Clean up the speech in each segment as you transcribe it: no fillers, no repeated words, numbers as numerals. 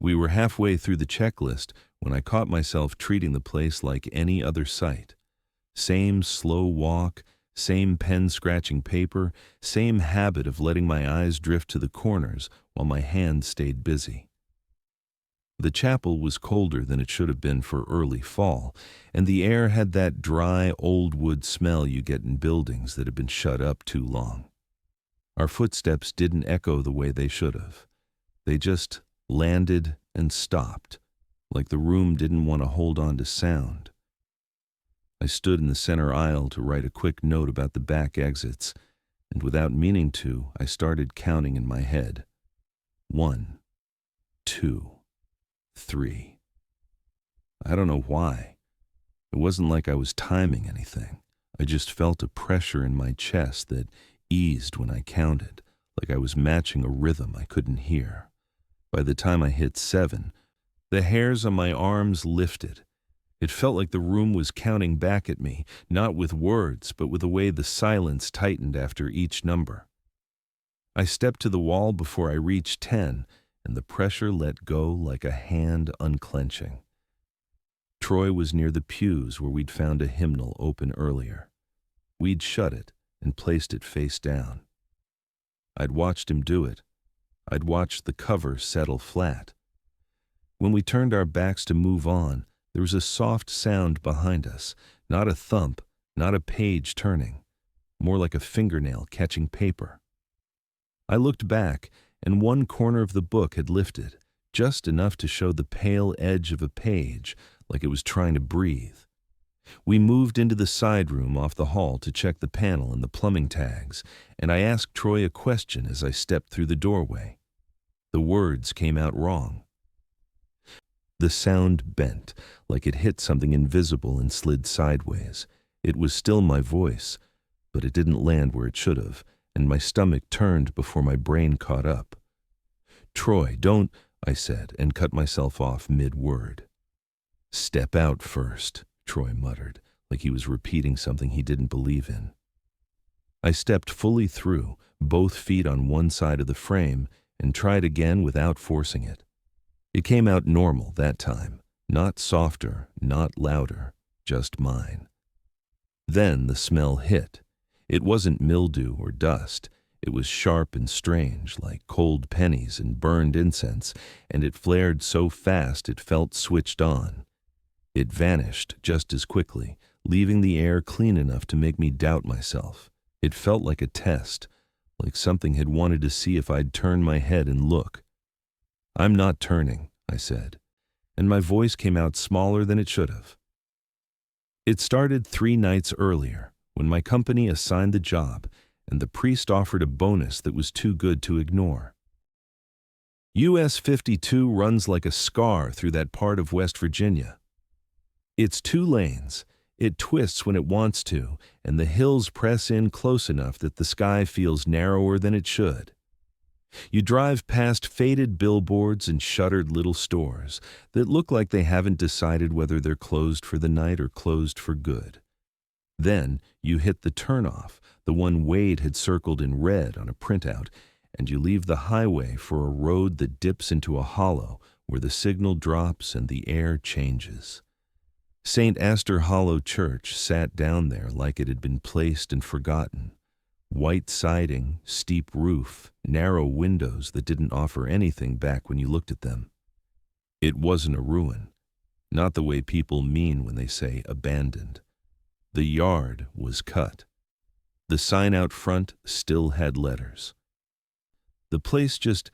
We were halfway through the checklist when I caught myself treating the place like any other site. Same slow walk, same pen-scratching paper, same habit of letting my eyes drift to the corners while my hand stayed busy. The chapel was colder than it should have been for early fall, and the air had that dry, old wood smell you get in buildings that have been shut up too long. Our footsteps didn't echo the way they should have. They just landed and stopped, like the room didn't want to hold on to sound. I stood in the center aisle to write a quick note about the back exits, and without meaning to, I started counting in my head. 1, 2, 3. I don't know why. It wasn't like I was timing anything. I just felt a pressure in my chest that eased when I counted, like I was matching a rhythm I couldn't hear. By the time I hit 7, the hairs on my arms lifted. It felt like the room was counting back at me, not with words, but with the way the silence tightened after each number. I stepped to the wall before I reached 10, and the pressure let go like a hand unclenching. Troy was near the pews where we'd found a hymnal open earlier. We'd shut it and placed it face down. I'd watched him do it. I'd watched the cover settle flat. When we turned our backs to move on, there was a soft sound behind us, not a thump, not a page turning, more like a fingernail catching paper. I looked back, and one corner of the book had lifted, just enough to show the pale edge of a page, like it was trying to breathe. We moved into the side room off the hall to check the panel and the plumbing tags, and I asked Troy a question as I stepped through the doorway. The words came out wrong. The sound bent, like it hit something invisible and slid sideways. It was still my voice, but it didn't land where it should have, and my stomach turned before my brain caught up. "Troy, don't," I said, and cut myself off mid-word. "Step out first," Troy muttered, like he was repeating something he didn't believe in. I stepped fully through, both feet on one side of the frame, and tried again without forcing it. It came out normal that time, not softer, not louder, just mine. Then the smell hit. It wasn't mildew or dust. It was sharp and strange, like cold pennies and burned incense, and it flared so fast it felt switched on. It vanished just as quickly, leaving the air clean enough to make me doubt myself. It felt like a test, like something had wanted to see if I'd turn my head and look. "I'm not turning," I said, and my voice came out smaller than it should have. It started 3 nights earlier, when my company assigned the job, and the priest offered a bonus that was too good to ignore. US 52 runs like a scar through that part of West Virginia. It's 2 lanes. It twists when it wants to, and the hills press in close enough that the sky feels narrower than it should. You drive past faded billboards and shuttered little stores that look like they haven't decided whether they're closed for the night or closed for good. Then you hit the turnoff, the one Wade had circled in red on a printout, and you leave the highway for a road that dips into a hollow where the signal drops and the air changes. St. Astor Hollow Church sat down there like it had been placed and forgotten. White siding, steep roof, narrow windows that didn't offer anything back when you looked at them. It wasn't a ruin, not the way people mean when they say abandoned. The yard was cut. The sign out front still had letters. The place just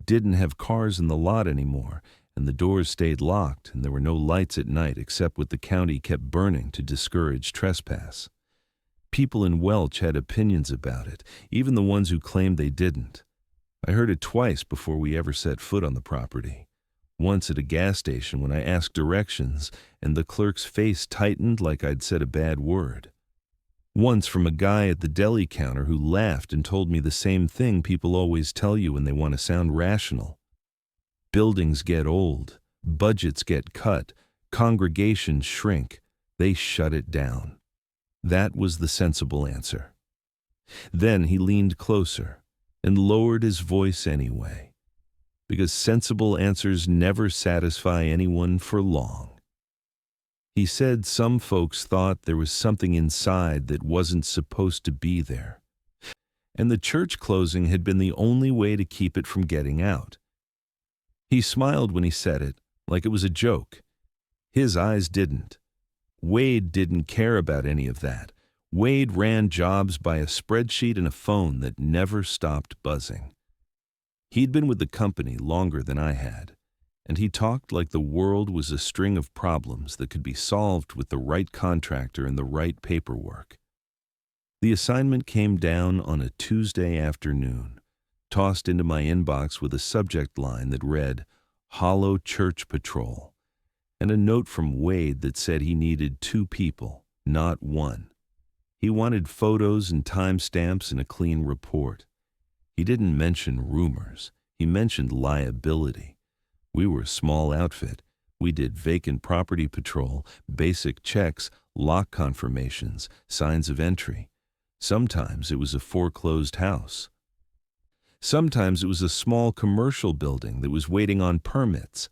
didn't have cars in the lot anymore, and the doors stayed locked, and there were no lights at night except what the county kept burning to discourage trespass. People in Welch had opinions about it, even the ones who claimed they didn't. I heard it twice before we ever set foot on the property. Once at a gas station when I asked directions, and the clerk's face tightened like I'd said a bad word. Once from a guy at the deli counter who laughed and told me the same thing people always tell you when they want to sound rational. Buildings get old, budgets get cut, congregations shrink, they shut it down. That was the sensible answer. Then he leaned closer and lowered his voice anyway. because sensible answers never satisfy anyone for long. He said some folks thought there was something inside that wasn't supposed to be there, and the church closing had been the only way to keep it from getting out. He smiled when he said it, like it was a joke. His eyes didn't. Wade didn't care about any of that. Wade ran jobs by a spreadsheet and a phone that never stopped buzzing. He'd been with the company longer than I had, and he talked like the world was a string of problems that could be solved with the right contractor and the right paperwork. The assignment came down on a Tuesday afternoon, tossed into my inbox with a subject line that read, "Hollow Church Patrol," and a note from Wade that said he needed 2 people, not 1. He wanted photos and timestamps and a clean report. He didn't mention rumors. He mentioned liability. We were a small outfit. We did vacant property patrol, basic checks, lock confirmations, signs of entry. Sometimes it was a foreclosed house. Sometimes it was a small commercial building that was waiting on permits.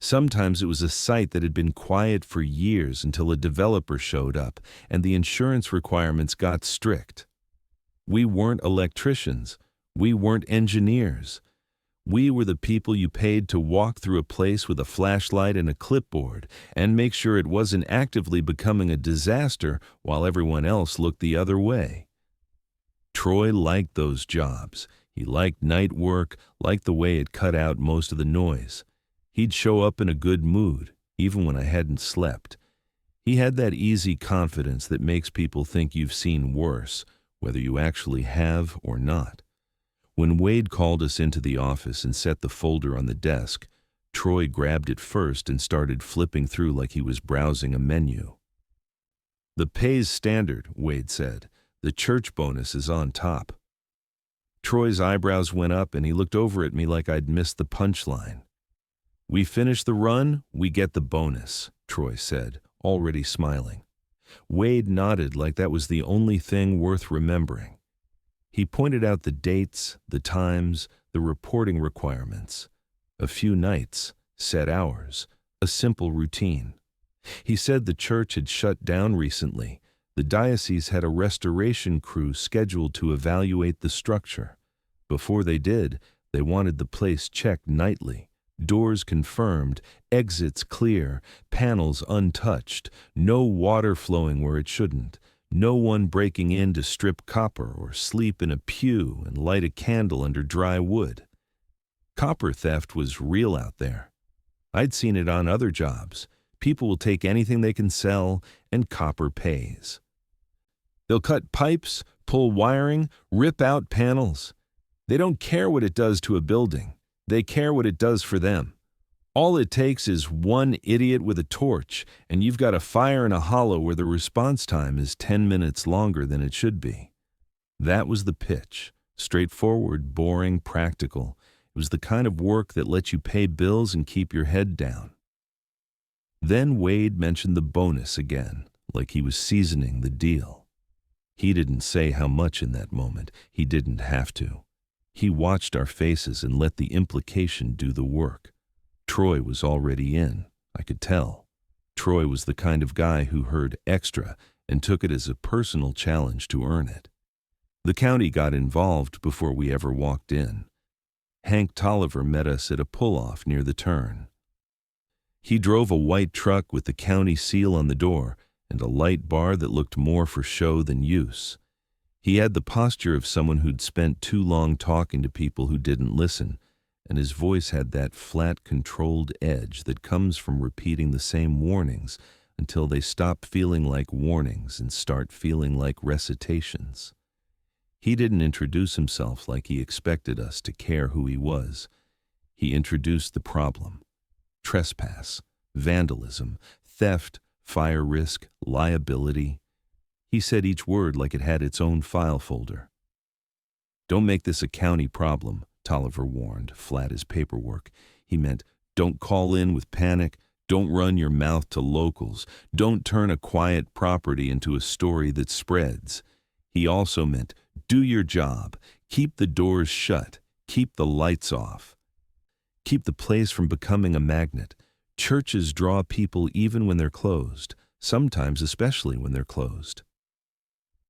Sometimes it was a site that had been quiet for years until a developer showed up and the insurance requirements got strict. We weren't electricians. We weren't engineers. We were the people you paid to walk through a place with a flashlight and a clipboard and make sure it wasn't actively becoming a disaster while everyone else looked the other way. Troy liked those jobs. He liked night work, liked the way it cut out most of the noise. He'd show up in a good mood, even when I hadn't slept. He had that easy confidence that makes people think you've seen worse, whether you actually have or not. When Wade called us into the office and set the folder on the desk, Troy grabbed it first and started flipping through like he was browsing a menu. "The pay's standard," Wade said. "The church bonus is on top." Troy's eyebrows went up and he looked over at me like I'd missed the punchline. "We finish the run, we get the bonus," Troy said, already smiling. Wade nodded like that was the only thing worth remembering. He pointed out the dates, the times, the reporting requirements. A few nights, set hours, a simple routine. He said the church had shut down recently. The diocese had a restoration crew scheduled to evaluate the structure. Before they did, they wanted the place checked nightly. Doors confirmed, exits clear, panels untouched, no water flowing where it shouldn't, no one breaking in to strip copper or sleep in a pew and light a candle under dry wood. Copper theft was real out there. I'd seen it on other jobs. People will take anything they can sell, and copper pays. They'll cut pipes, pull wiring, rip out panels. They don't care what it does to a building. They care what it does for them. All it takes is one idiot with a torch, and you've got a fire in a hollow where the response time is 10 minutes longer than it should be. That was the pitch. Straightforward, boring, practical. It was the kind of work that lets you pay bills and keep your head down. Then Wade mentioned the bonus again, like he was seasoning the deal. He didn't say how much in that moment. He didn't have to. He watched our faces and let the implication do the work. Troy was already in, I could tell. Troy was the kind of guy who heard extra and took it as a personal challenge to earn it. The county got involved before we ever walked in. Hank Tolliver met us at a pull-off near the turn. He drove a white truck with the county seal on the door and a light bar that looked more for show than use. He had the posture of someone who'd spent too long talking to people who didn't listen, and his voice had that flat, controlled edge that comes from repeating the same warnings until they stop feeling like warnings and start feeling like recitations. He didn't introduce himself like he expected us to care who he was. He introduced the problem: trespass, vandalism, theft, fire risk, liability. He said each word like it had its own file folder. "Don't make this a county problem," Tolliver warned, flat as paperwork. He meant, don't call in with panic, don't run your mouth to locals, don't turn a quiet property into a story that spreads. He also meant, do your job, keep the doors shut, keep the lights off. keep the place from becoming a magnet. Churches draw people even when they're closed, sometimes especially when they're closed.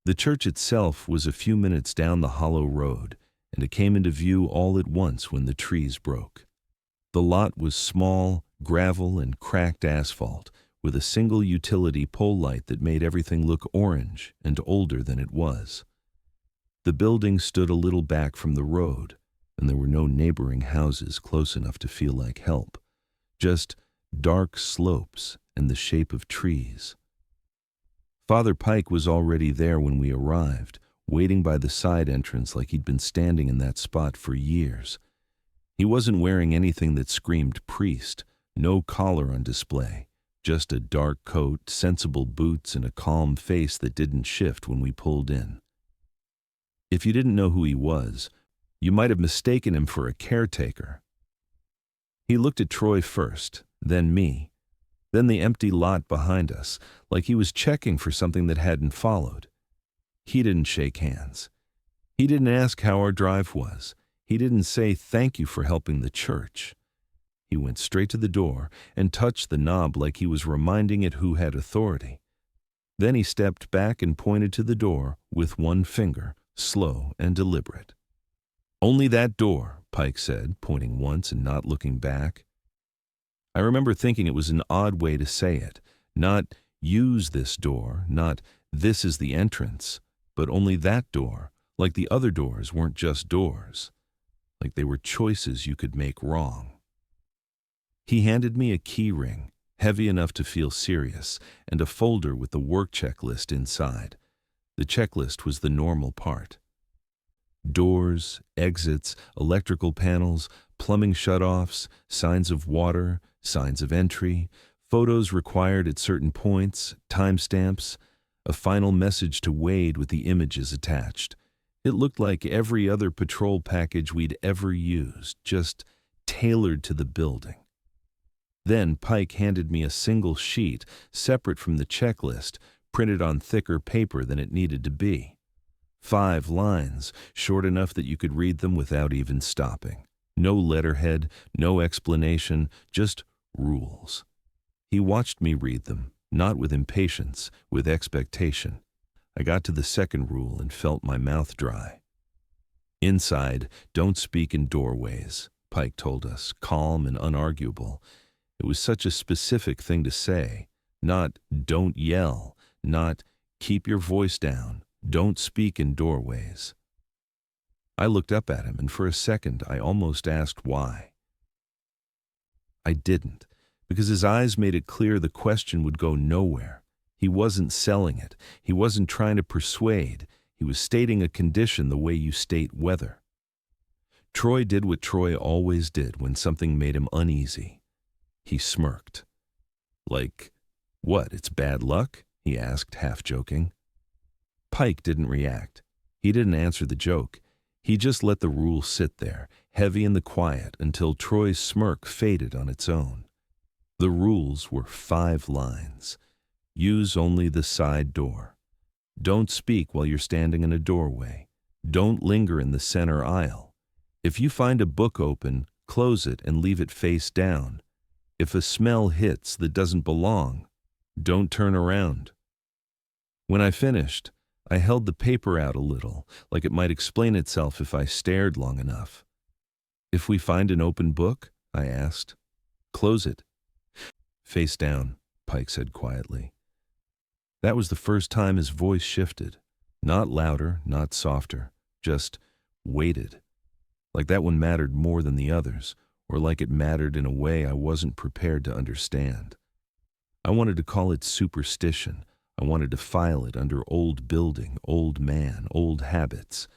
The church itself was a few minutes down the hollow road, and it came into view all at once when the trees broke. The lot was small, gravel and cracked asphalt, with a single utility pole light that made everything look orange and older than it was. The building stood a little back from the road, and there were no neighboring houses close enough to feel like help, just dark slopes and the shape of trees. Father Pike was already there when we arrived, waiting by the side entrance like he'd been standing in that spot for years. He wasn't wearing anything that screamed priest, no collar on display, just a dark coat, sensible boots, and a calm face that didn't shift when we pulled in. If you didn't know who he was, you might have mistaken him for a caretaker. He looked at Troy first, then me, then the empty lot behind us, like he was checking for something that hadn't followed. He didn't shake hands. He didn't ask how our drive was. He didn't say thank you for helping the church. He went straight to the door and touched the knob like he was reminding it who had authority. Then he stepped back and pointed to the door with one finger, slow and deliberate. "Only that door," Pike said, pointing once and not looking back. I remember thinking it was an odd way to say it, not use this door, not this is the entrance, but only that door, like the other doors weren't just doors, like they were choices you could make wrong. He handed me a key ring, heavy enough to feel serious, and a folder with the work checklist inside. The checklist was the normal part. Doors, exits, electrical panels, plumbing shutoffs, signs of water, signs of entry, photos required at certain points, timestamps, a final message to Wade with the images attached. It looked like every other patrol package we'd ever used, just tailored to the building. Then Pike handed me a single sheet, separate from the checklist, printed on thicker paper than it needed to be. 5 lines, short enough that you could read them without even stopping. No letterhead, no explanation, just rules. He watched me read them, not with impatience, with expectation. I got to the second rule and felt my mouth dry. "Inside, don't speak in doorways," Pike told us, calm and unarguable. It was such a specific thing to say. Not "don't yell," not "keep your voice down," "don't speak in doorways." I looked up at him, and for a second I almost asked why. I didn't, because his eyes made it clear the question would go nowhere. He wasn't selling it. He wasn't trying to persuade. He was stating a condition the way you state weather. Troy did what Troy always did when something made him uneasy. He smirked. "Like, what, it's bad luck?" he asked, half joking. Pike didn't react. He didn't answer the joke. He just let the rule sit there, heavy in the quiet, until Troy's smirk faded on its own. The rules were 5 lines. Use only the side door. Don't speak while you're standing in a doorway. Don't linger in the center aisle. If you find a book open, close it and leave it face down. If a smell hits that doesn't belong, don't turn around. When I finished, I held the paper out a little, like it might explain itself if I stared long enough. "If we find an open book?" I asked. "Close it." "Face down," Pike said quietly. That was the first time his voice shifted. Not louder, not softer, just weighted. Like that one mattered more than the others, or like it mattered in a way I wasn't prepared to understand. I wanted to call it superstition. I wanted to file it under old building, old man, old habits.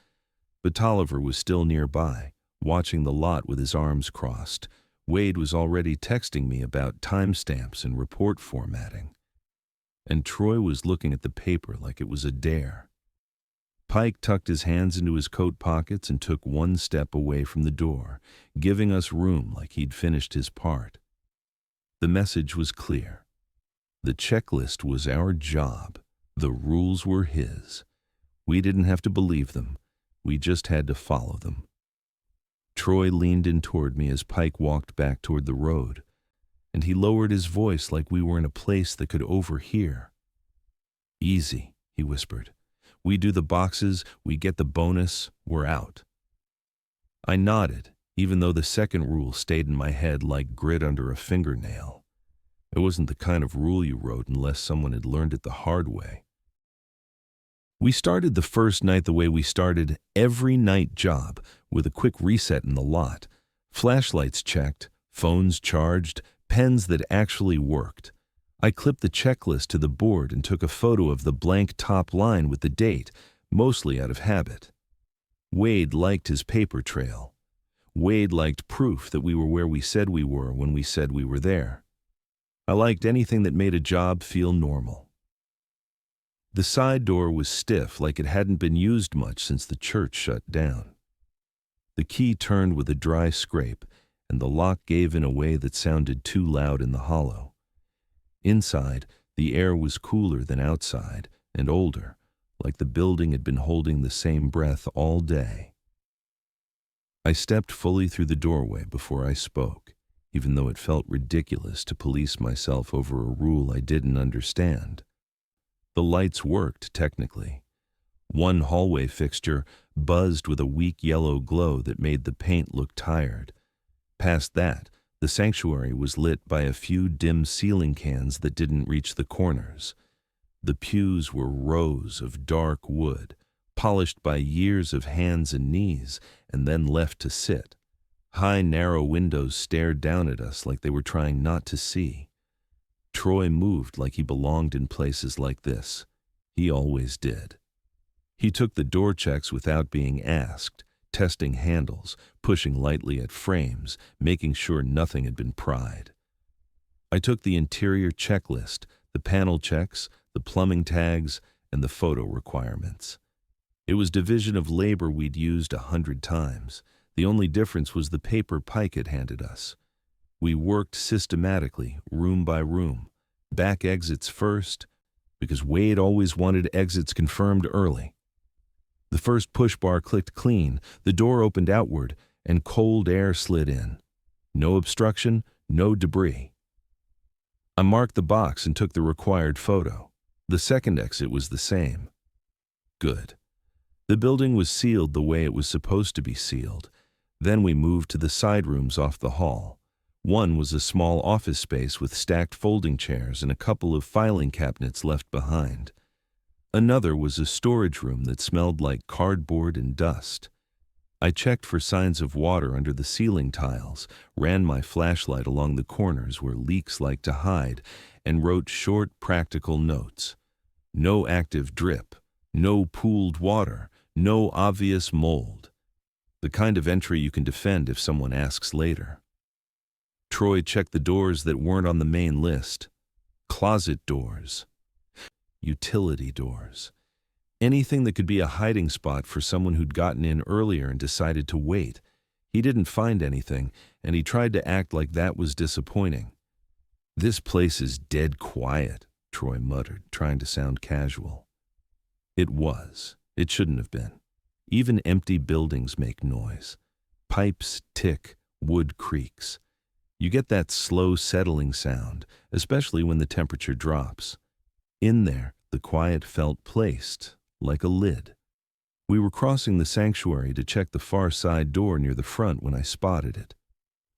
But Tolliver was still nearby, watching the lot with his arms crossed. Wade was already texting me about timestamps and report formatting. And Troy was looking at the paper like it was a dare. Pike tucked his hands into his coat pockets and took one step away from the door, giving us room like he'd finished his part. The message was clear. The checklist was our job. The rules were his. We didn't have to believe them. We just had to follow them. Troy leaned in toward me as Pike walked back toward the road, and he lowered his voice like we were in a place that could overhear. "Easy," he whispered. "We do the boxes, we get the bonus, we're out." I nodded, even though the second rule stayed in my head like grit under a fingernail. It wasn't the kind of rule you wrote unless someone had learned it the hard way. We started the first night the way we started every night job, with a quick reset in the lot. Flashlights checked, phones charged, pens that actually worked. I clipped the checklist to the board and took a photo of the blank top line with the date, mostly out of habit. Wade liked his paper trail. Wade liked proof that we were where we said we were when we said we were there. I liked anything that made a job feel normal. The side door was stiff, like it hadn't been used much since the church shut down. The key turned with a dry scrape, and the lock gave in a way that sounded too loud in the hollow. Inside, the air was cooler than outside, and older, like the building had been holding the same breath all day. I stepped fully through the doorway before I spoke, even though it felt ridiculous to police myself over a rule I didn't understand. The lights worked, technically. One hallway fixture buzzed with a weak yellow glow that made the paint look tired. Past that, the sanctuary was lit by a few dim ceiling cans that didn't reach the corners. The pews were rows of dark wood, polished by years of hands and knees, and then left to sit. High, narrow windows stared down at us like they were trying not to see. Troy moved like he belonged in places like this. He always did. He took the door checks without being asked, testing handles, pushing lightly at frames, making sure nothing had been pried. I took the interior checklist, the panel checks, the plumbing tags, and the photo requirements. It was division of labor we'd used 100 times. The only difference was the paper Pike had handed us. We worked systematically, room by room. Back exits first, because Wade always wanted exits confirmed early. The first push bar clicked clean, the door opened outward, and cold air slid in. No obstruction, no debris. I marked the box and took the required photo. The second exit was the same. Good. The building was sealed the way it was supposed to be sealed. Then we moved to the side rooms off the hall. One was a small office space with stacked folding chairs and a couple of filing cabinets left behind. Another was a storage room that smelled like cardboard and dust. I checked for signs of water under the ceiling tiles, ran my flashlight along the corners where leaks like to hide, and wrote short, practical notes. No active drip, no pooled water, no obvious mold. The kind of entry you can defend if someone asks later. Troy checked the doors that weren't on the main list. Closet doors. Utility doors. Anything that could be a hiding spot for someone who'd gotten in earlier and decided to wait. He didn't find anything, and he tried to act like that was disappointing. "This place is dead quiet," Troy muttered, trying to sound casual. It was. It shouldn't have been. Even empty buildings make noise. Pipes tick, wood creaks. You get that slow settling sound, especially when the temperature drops. In there, the quiet felt placed, like a lid. We were crossing the sanctuary to check the far side door near the front when I spotted it.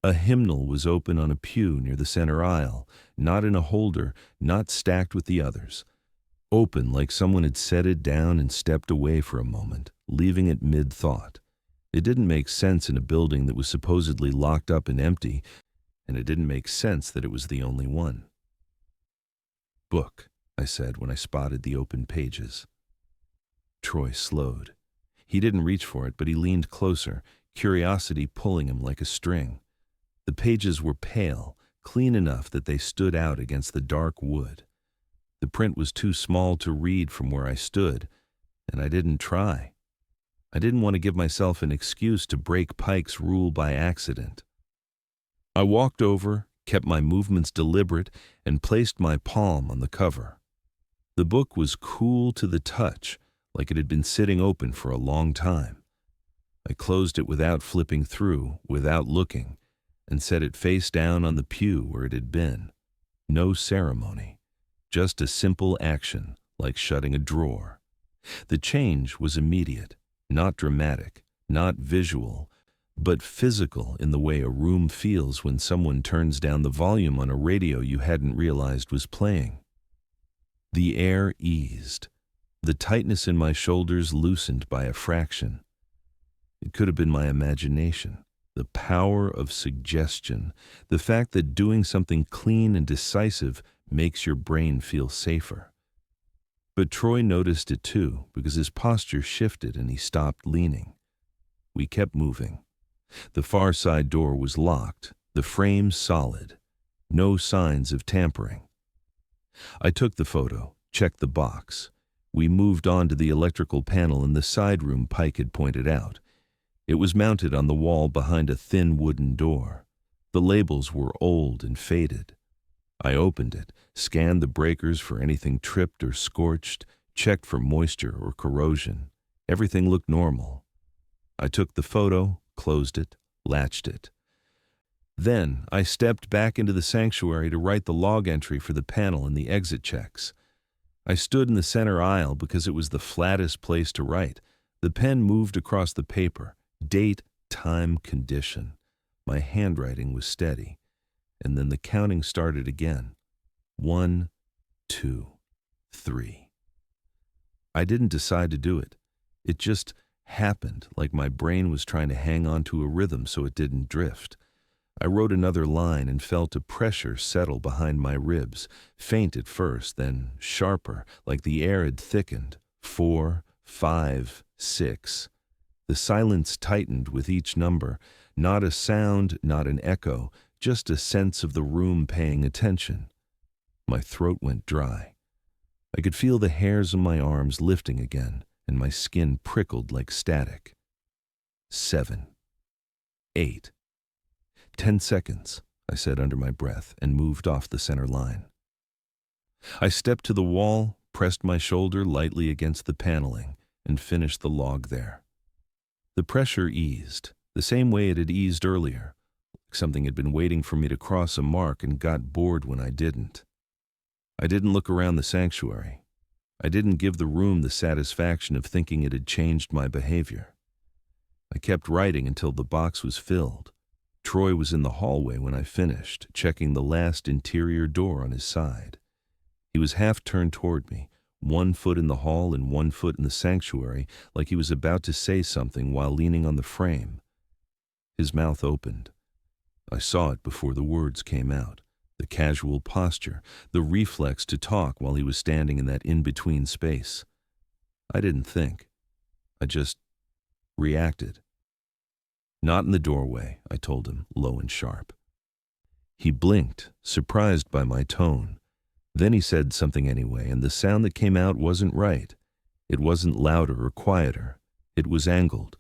A hymnal was open on a pew near the center aisle, not in a holder, not stacked with the others. Open like someone had set it down and stepped away for a moment, leaving it mid-thought. It didn't make sense in a building that was supposedly locked up and empty, and it didn't make sense that it was the only one. "Book," I said when I spotted the open pages. Troy slowed. He didn't reach for it, but he leaned closer, curiosity pulling him like a string. The pages were pale, clean enough that they stood out against the dark wood. The print was too small to read from where I stood, and I didn't try. I didn't want to give myself an excuse to break Pike's rule by accident. I walked over, kept my movements deliberate, and placed my palm on the cover. The book was cool to the touch, like it had been sitting open for a long time. I closed it without flipping through, without looking, and set it face down on the pew where it had been. No ceremony, just a simple action, like shutting a drawer. The change was immediate, not dramatic, not visual, but physical in the way a room feels when someone turns down the volume on a radio you hadn't realized was playing. The air eased. The tightness in my shoulders loosened by a fraction. It could have been my imagination, the power of suggestion, the fact that doing something clean and decisive makes your brain feel safer. But Troy noticed it too, because his posture shifted and he stopped leaning. We kept moving. The far side door was locked, the frame solid. No signs of tampering. I took the photo, checked the box. We moved on to the electrical panel in the side room Pike had pointed out. It was mounted on the wall behind a thin wooden door. The labels were old and faded. I opened it, scanned the breakers for anything tripped or scorched, checked for moisture or corrosion. Everything looked normal. I took the photo, closed it, latched it. Then I stepped back into the sanctuary to write the log entry for the panel and the exit checks. I stood in the center aisle because it was the flattest place to write. The pen moved across the paper. Date, time, condition. My handwriting was steady. And then the counting started again. 1, 2, 3. I didn't decide to do it. It just happened, like my brain was trying to hang on to a rhythm so it didn't drift. I wrote another line and felt a pressure settle behind my ribs, faint at first, then sharper, like the air had thickened. 4, 5, 6. The silence tightened with each number, not a sound, not an echo, just a sense of the room paying attention. My throat went dry. I could feel the hairs on my arms lifting again, and my skin prickled like static. 7, 8. 10 seconds, I said under my breath, and moved off the center line. I stepped to the wall, pressed my shoulder lightly against the paneling, and finished the log there. The pressure eased, the same way it had eased earlier, like something had been waiting for me to cross a mark and got bored when I didn't. I didn't look around the sanctuary. I didn't give the room the satisfaction of thinking it had changed my behavior. I kept writing until the box was filled. Troy was in the hallway when I finished, checking the last interior door on his side. He was half turned toward me, 1 foot in the hall and 1 foot in the sanctuary, like he was about to say something while leaning on the frame. His mouth opened. I saw it before the words came out, the casual posture, the reflex to talk while he was standing in that in-between space. I didn't think. I just reacted. Not in the doorway, I told him, low and sharp. He blinked, surprised by my tone. Then he said something anyway, and the sound that came out wasn't right. It wasn't louder or quieter. It was angled,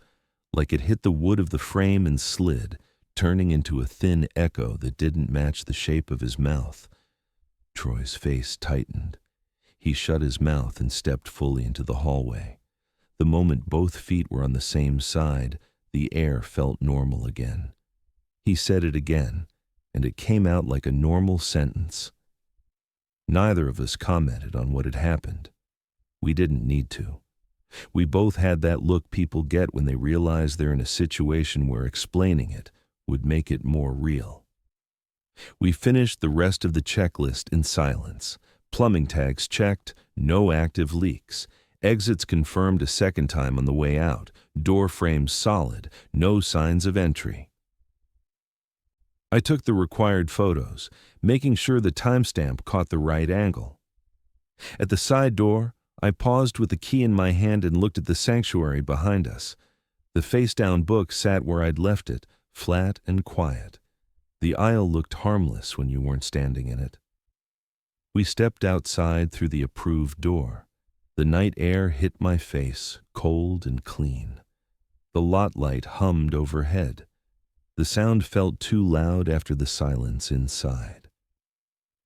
like it hit the wood of the frame and slid, turning into a thin echo that didn't match the shape of his mouth. Troy's face tightened. He shut his mouth and stepped fully into the hallway. The moment both feet were on the same side, the air felt normal again. He said it again, and it came out like a normal sentence. Neither of us commented on what had happened. We didn't need to. We both had that look people get when they realize they're in a situation where explaining it would make it more real. We finished the rest of the checklist in silence. Plumbing tags checked, no active leaks. Exits confirmed a second time on the way out. Door frames solid, no signs of entry. I took the required photos, making sure the timestamp caught the right angle. At the side door, I paused with the key in my hand and looked at the sanctuary behind us. The face-down book sat where I'd left it, flat and quiet. The aisle looked harmless when you weren't standing in it. We stepped outside through the approved door. The night air hit my face, cold and clean. The lot light hummed overhead. The sound felt too loud after the silence inside.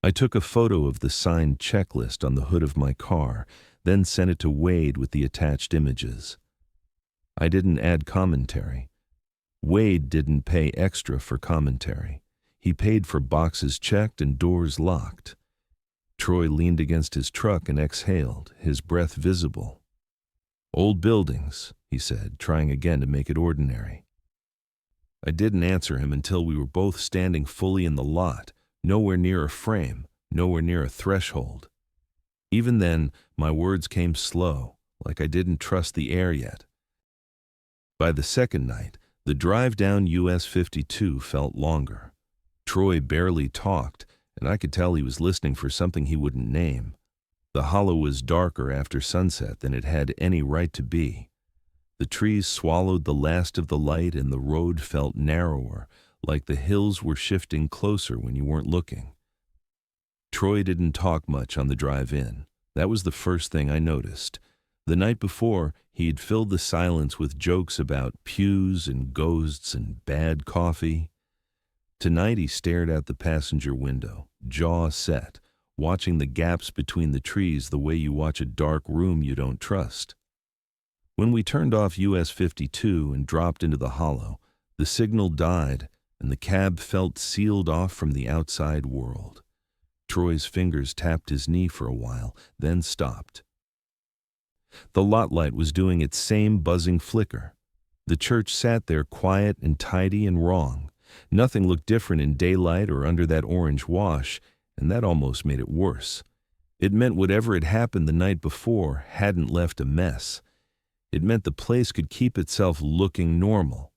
I took a photo of the signed checklist on the hood of my car, then sent it to Wade with the attached images. I didn't add commentary. Wade didn't pay extra for commentary. He paid for boxes checked and doors locked. Troy leaned against his truck and exhaled, his breath visible. "Old buildings," he said, trying again to make it ordinary. I didn't answer him until we were both standing fully in the lot, nowhere near a frame, nowhere near a threshold. Even then, my words came slow, like I didn't trust the air yet. By the second night, the drive down US 52 felt longer. Troy barely talked, and I could tell he was listening for something he wouldn't name. The hollow was darker after sunset than it had any right to be. The trees swallowed the last of the light and the road felt narrower, like the hills were shifting closer when you weren't looking. Troy didn't talk much on the drive in. That was the first thing I noticed. The night before, he'd filled the silence with jokes about pews and ghosts and bad coffee. Tonight he stared out the passenger window, jaw set, watching the gaps between the trees the way you watch a dark room you don't trust. When we turned off US 52 and dropped into the hollow, the signal died and the cab felt sealed off from the outside world. Troy's fingers tapped his knee for a while, then stopped. The lot light was doing its same buzzing flicker. The church sat there quiet and tidy and wrong. Nothing looked different in daylight or under that orange wash, and that almost made it worse. It meant whatever had happened the night before hadn't left a mess. It meant the place could keep itself looking normal.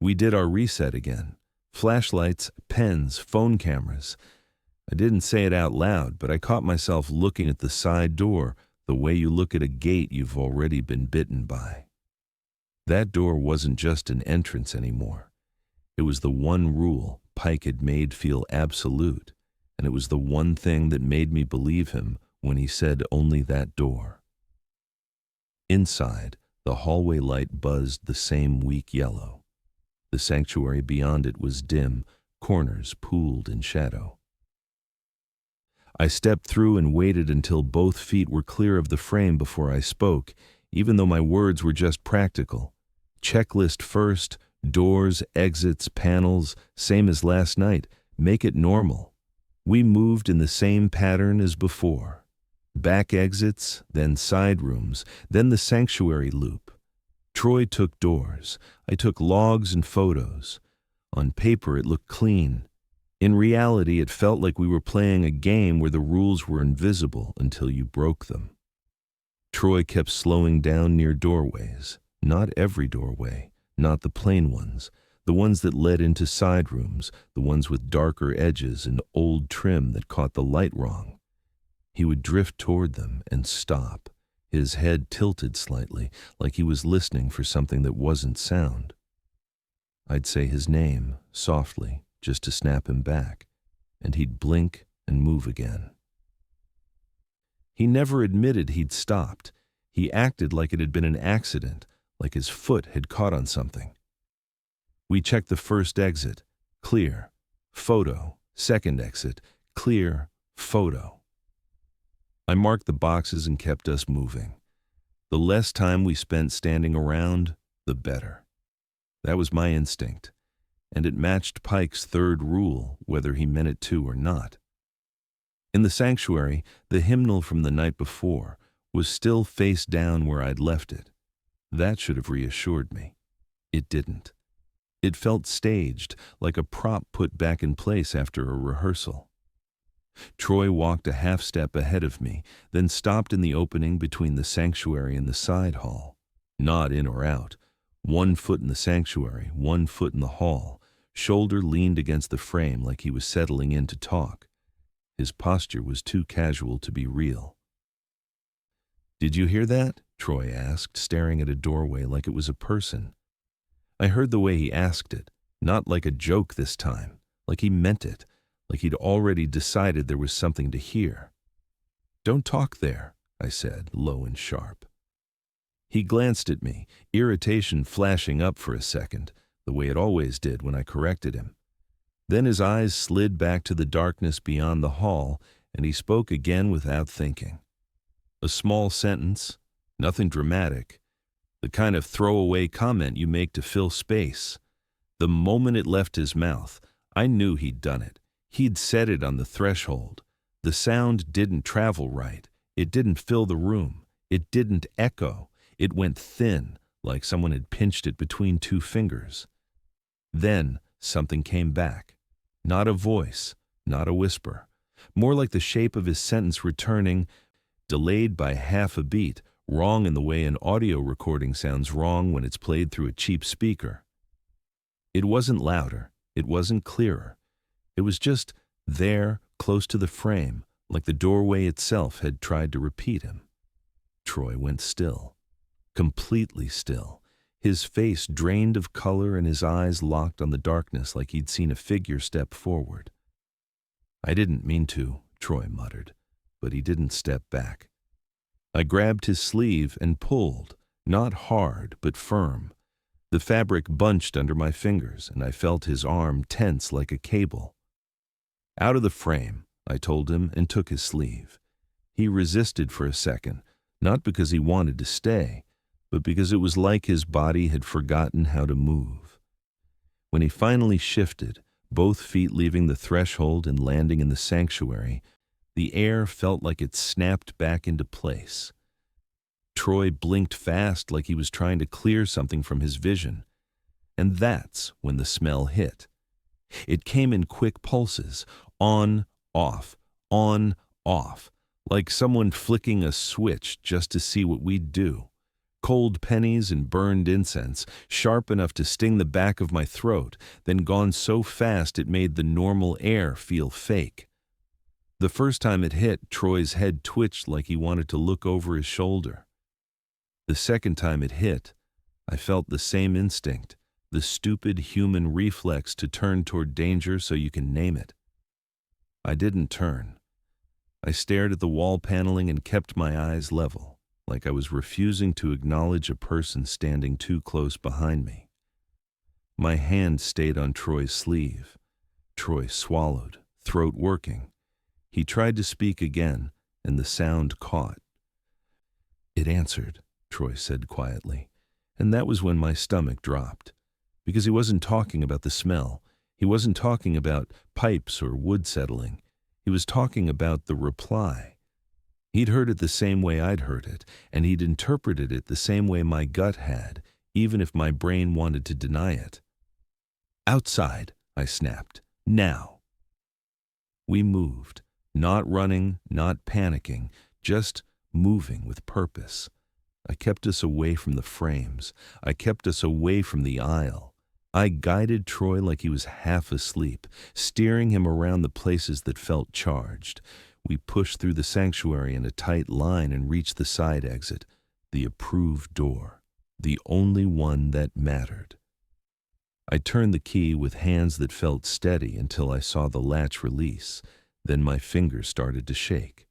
We did our reset again. Flashlights, pens, phone cameras. I didn't say it out loud, but I caught myself looking at the side door the way you look at a gate you've already been bitten by. That door wasn't just an entrance anymore. It was the one rule Pike had made feel absolute, and it was the one thing that made me believe him when he said only that door. Inside, the hallway light buzzed the same weak yellow. The sanctuary beyond it was dim, corners pooled in shadow. I stepped through and waited until both feet were clear of the frame before I spoke, even though my words were just practical. Checklist first, doors, exits, panels, same as last night. Make it normal. We moved in the same pattern as before. Back exits, then side rooms, then the sanctuary loop. Troy took doors. I took logs and photos. On paper it looked clean. In reality, it felt like we were playing a game where the rules were invisible until you broke them. Troy kept slowing down near doorways. Not every doorway, not the plain ones, the ones that led into side rooms, the ones with darker edges and old trim that caught the light wrong. He would drift toward them and stop, his head tilted slightly, like he was listening for something that wasn't sound. I'd say his name, softly, just to snap him back, and he'd blink and move again. He never admitted he'd stopped. He acted like it had been an accident, like his foot had caught on something. We checked the first exit, clear, photo, second exit, clear, photo. I marked the boxes and kept us moving. The less time we spent standing around, the better. That was my instinct, and it matched Pike's third rule, whether he meant it to or not. In the sanctuary, the hymnal from the night before was still face down where I'd left it. That should have reassured me. It didn't. It felt staged, like a prop put back in place after a rehearsal. Troy walked a half step ahead of me, then stopped in the opening between the sanctuary and the side hall. Not in or out. 1 foot in the sanctuary, 1 foot in the hall. Shoulder leaned against the frame like he was settling in to talk. His posture was too casual to be real. "Did you hear that?" Troy asked, staring at a doorway like it was a person. I heard the way he asked it, not like a joke this time, like he meant it, like he'd already decided there was something to hear. "Don't talk there," I said, low and sharp. He glanced at me, irritation flashing up for a second, the way it always did when I corrected him. Then his eyes slid back to the darkness beyond the hall, and he spoke again without thinking. A small sentence, nothing dramatic. The The kind of throwaway comment you make to fill space. The moment it left his mouth, I knew he'd done it. He'd said it on the threshold. The sound didn't travel right. It didn't fill the room. It didn't echo. It went thin, like someone had pinched it between two fingers. Then something came back. Not a voice, not a whisper. More like the shape of his sentence returning, delayed by half a beat, wrong in the way an audio recording sounds wrong when it's played through a cheap speaker. It wasn't louder. It wasn't clearer. It was just there, close to the frame, like the doorway itself had tried to repeat him. Troy went still. Completely still. His face drained of color and his eyes locked on the darkness like he'd seen a figure step forward. "I didn't mean to," Troy muttered, but he didn't step back. I grabbed his sleeve and pulled, not hard but firm. The fabric bunched under my fingers, and I felt his arm tense like a cable. "Out of the frame," I told him, and took his sleeve. He resisted for a second, not because he wanted to stay, but because it was like his body had forgotten how to move. When he finally shifted, both feet leaving the threshold and landing in the sanctuary, the air felt like it snapped back into place. Troy blinked fast like he was trying to clear something from his vision. And that's when the smell hit. It came in quick pulses, on, off, like someone flicking a switch just to see what we'd do. Cold pennies and burned incense, sharp enough to sting the back of my throat, then gone so fast it made the normal air feel fake. The first time it hit, Troy's head twitched like he wanted to look over his shoulder. The second time it hit, I felt the same instinct, the stupid human reflex to turn toward danger so you can name it. I didn't turn. I stared at the wall paneling and kept my eyes level, like I was refusing to acknowledge a person standing too close behind me. My hand stayed on Troy's sleeve. Troy swallowed, throat working. He tried to speak again, and the sound caught. "It answered," Troy said quietly, and that was when my stomach dropped. Because he wasn't talking about the smell. He wasn't talking about pipes or wood settling. He was talking about the reply. He'd heard it the same way I'd heard it, and he'd interpreted it the same way my gut had, even if my brain wanted to deny it. "Outside," I snapped. "Now." We moved, not running, not panicking, just moving with purpose. I kept us away from the frames. I kept us away from the aisle. I guided Troy like he was half asleep, steering him around the places that felt charged. We pushed through the sanctuary in a tight line and reached the side exit, the approved door, the only one that mattered. I turned the key with hands that felt steady until I saw the latch release. Then my fingers started to shake.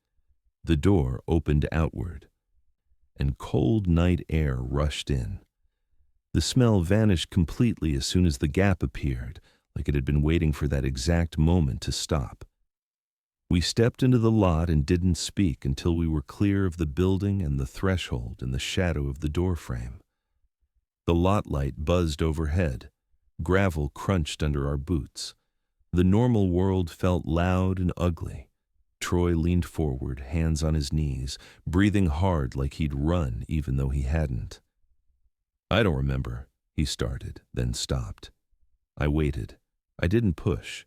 The door opened outward, and cold night air rushed in. The smell vanished completely as soon as the gap appeared, like it had been waiting for that exact moment to stop. We stepped into the lot and didn't speak until we were clear of the building and the threshold in the shadow of the doorframe. The lot light buzzed overhead. Gravel crunched under our boots. The normal world felt loud and ugly. Troy leaned forward, hands on his knees, breathing hard like he'd run even though he hadn't. "I don't remember," he started, then stopped. I waited. I didn't push.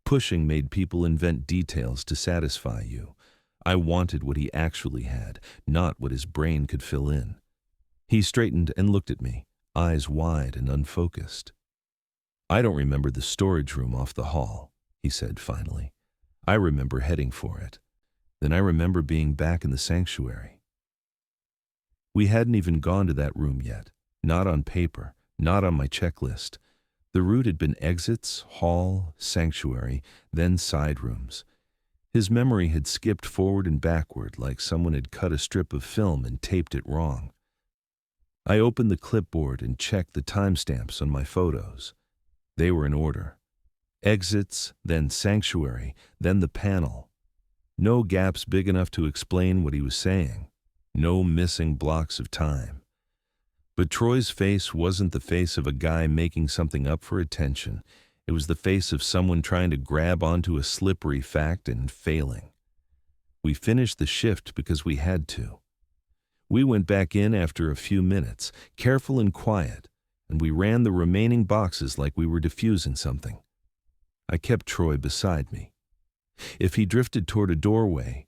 Pushing made people invent details to satisfy you. I wanted what he actually had, not what his brain could fill in. He straightened and looked at me, eyes wide and unfocused. "I don't remember the storage room off the hall," he said finally. "I remember heading for it. Then I remember being back in the sanctuary." We hadn't even gone to that room yet, not on paper, not on my checklist. The route had been exits, hall, sanctuary, then side rooms. His memory had skipped forward and backward like someone had cut a strip of film and taped it wrong. I opened the clipboard and checked the timestamps on my photos. They were in order. Exits, then sanctuary, then the panel. No gaps big enough to explain what he was saying. No missing blocks of time. But Troy's face wasn't the face of a guy making something up for attention. It was the face of someone trying to grab onto a slippery fact and failing. We finished the shift because we had to. We went back in after a few minutes, careful and quiet, and we ran the remaining boxes like we were diffusing something. I kept Troy beside me. If he drifted toward a doorway,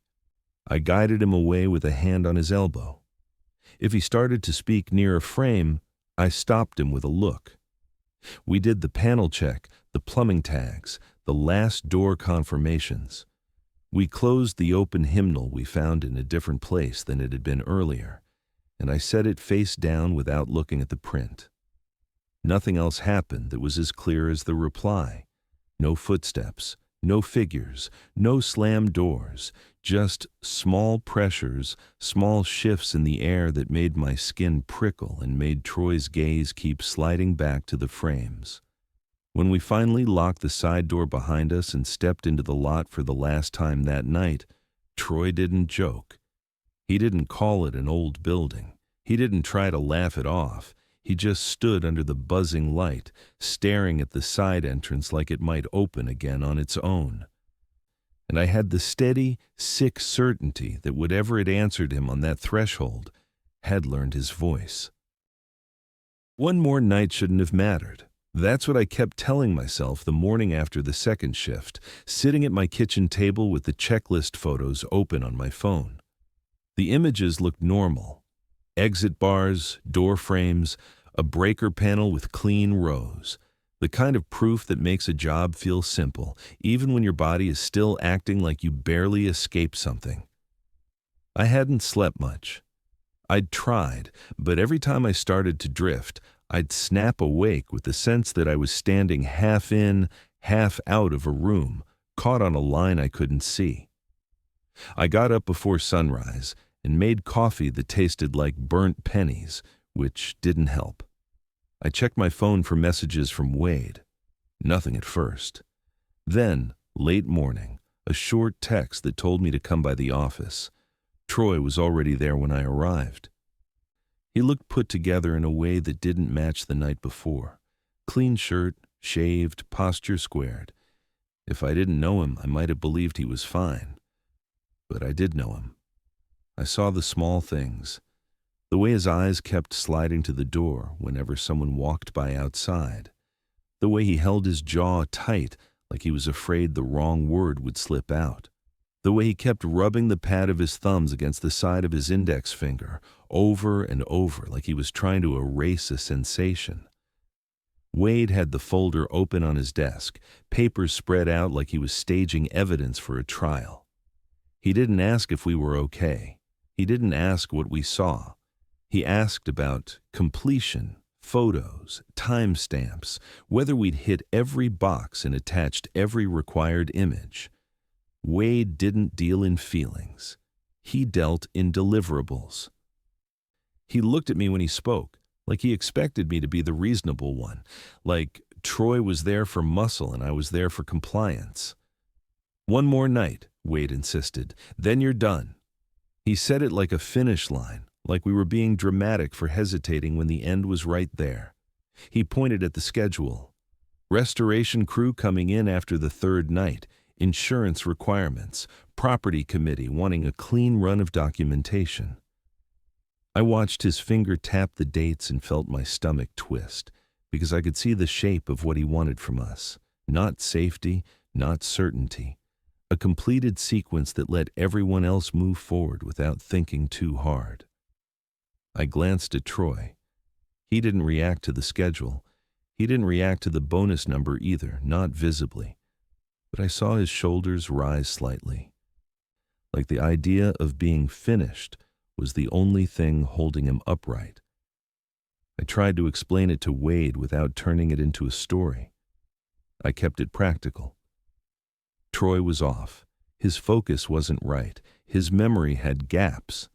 I guided him away with a hand on his elbow. If he started to speak near a frame, I stopped him with a look. We did the panel check, the plumbing tags, the last door confirmations. We closed the open hymnal we found in a different place than it had been earlier, and I set it face down without looking at the print. Nothing else happened that was as clear as the reply. No footsteps, no figures, no slammed doors, just small pressures, small shifts in the air that made my skin prickle and made Troy's gaze keep sliding back to the frames. When we finally locked the side door behind us and stepped into the lot for the last time that night, Troy didn't joke. He didn't call it an old building. He didn't try to laugh it off. He just stood under the buzzing light, staring at the side entrance like it might open again on its own. And I had the steady, sick certainty that whatever had answered him on that threshold had learned his voice. One more night shouldn't have mattered. That's what I kept telling myself the morning after the second shift, sitting at my kitchen table with the checklist photos open on my phone. The images looked normal. Exit bars, door frames, a breaker panel with clean rows. The kind of proof that makes a job feel simple, even when your body is still acting like you barely escaped something. I hadn't slept much. I'd tried, but every time I started to drift, I'd snap awake with the sense that I was standing half in, half out of a room, caught on a line I couldn't see. I got up before sunrise and made coffee that tasted like burnt pennies, which didn't help. I checked my phone for messages from Wade. Nothing at first. Then, late morning, a short text that told me to come by the office. Troy was already there when I arrived. He looked put together in a way that didn't match the night before. Clean shirt, shaved, posture squared. If I didn't know him, I might have believed he was fine. But I did know him. I saw the small things. The way his eyes kept sliding to the door whenever someone walked by outside. The way he held his jaw tight like he was afraid the wrong word would slip out. The way he kept rubbing the pad of his thumbs against the side of his index finger, over and over like he was trying to erase a sensation. Wade had the folder open on his desk, papers spread out like he was staging evidence for a trial. He didn't ask if we were okay. He didn't ask what we saw. He asked about completion, photos, timestamps, whether we'd hit every box and attached every required image. Wade didn't deal in feelings. He dealt in deliverables. He looked at me when he spoke, like he expected me to be the reasonable one, like Troy was there for muscle and I was there for compliance. "One more night," Wade insisted, "then you're done." He said it like a finish line, like we were being dramatic for hesitating when the end was right there. He pointed at the schedule. Restoration crew coming in after the third night, insurance requirements, property committee wanting a clean run of documentation. I watched his finger tap the dates and felt my stomach twist, because I could see the shape of what he wanted from us. Not safety, not certainty. A completed sequence that let everyone else move forward without thinking too hard. I glanced at Troy. He didn't react to the schedule. He didn't react to the bonus number either, not visibly. But I saw his shoulders rise slightly. Like the idea of being finished was the only thing holding him upright. I tried to explain it to Wade without turning it into a story. I kept it practical. Troy was off. His focus wasn't right. His memory had gaps.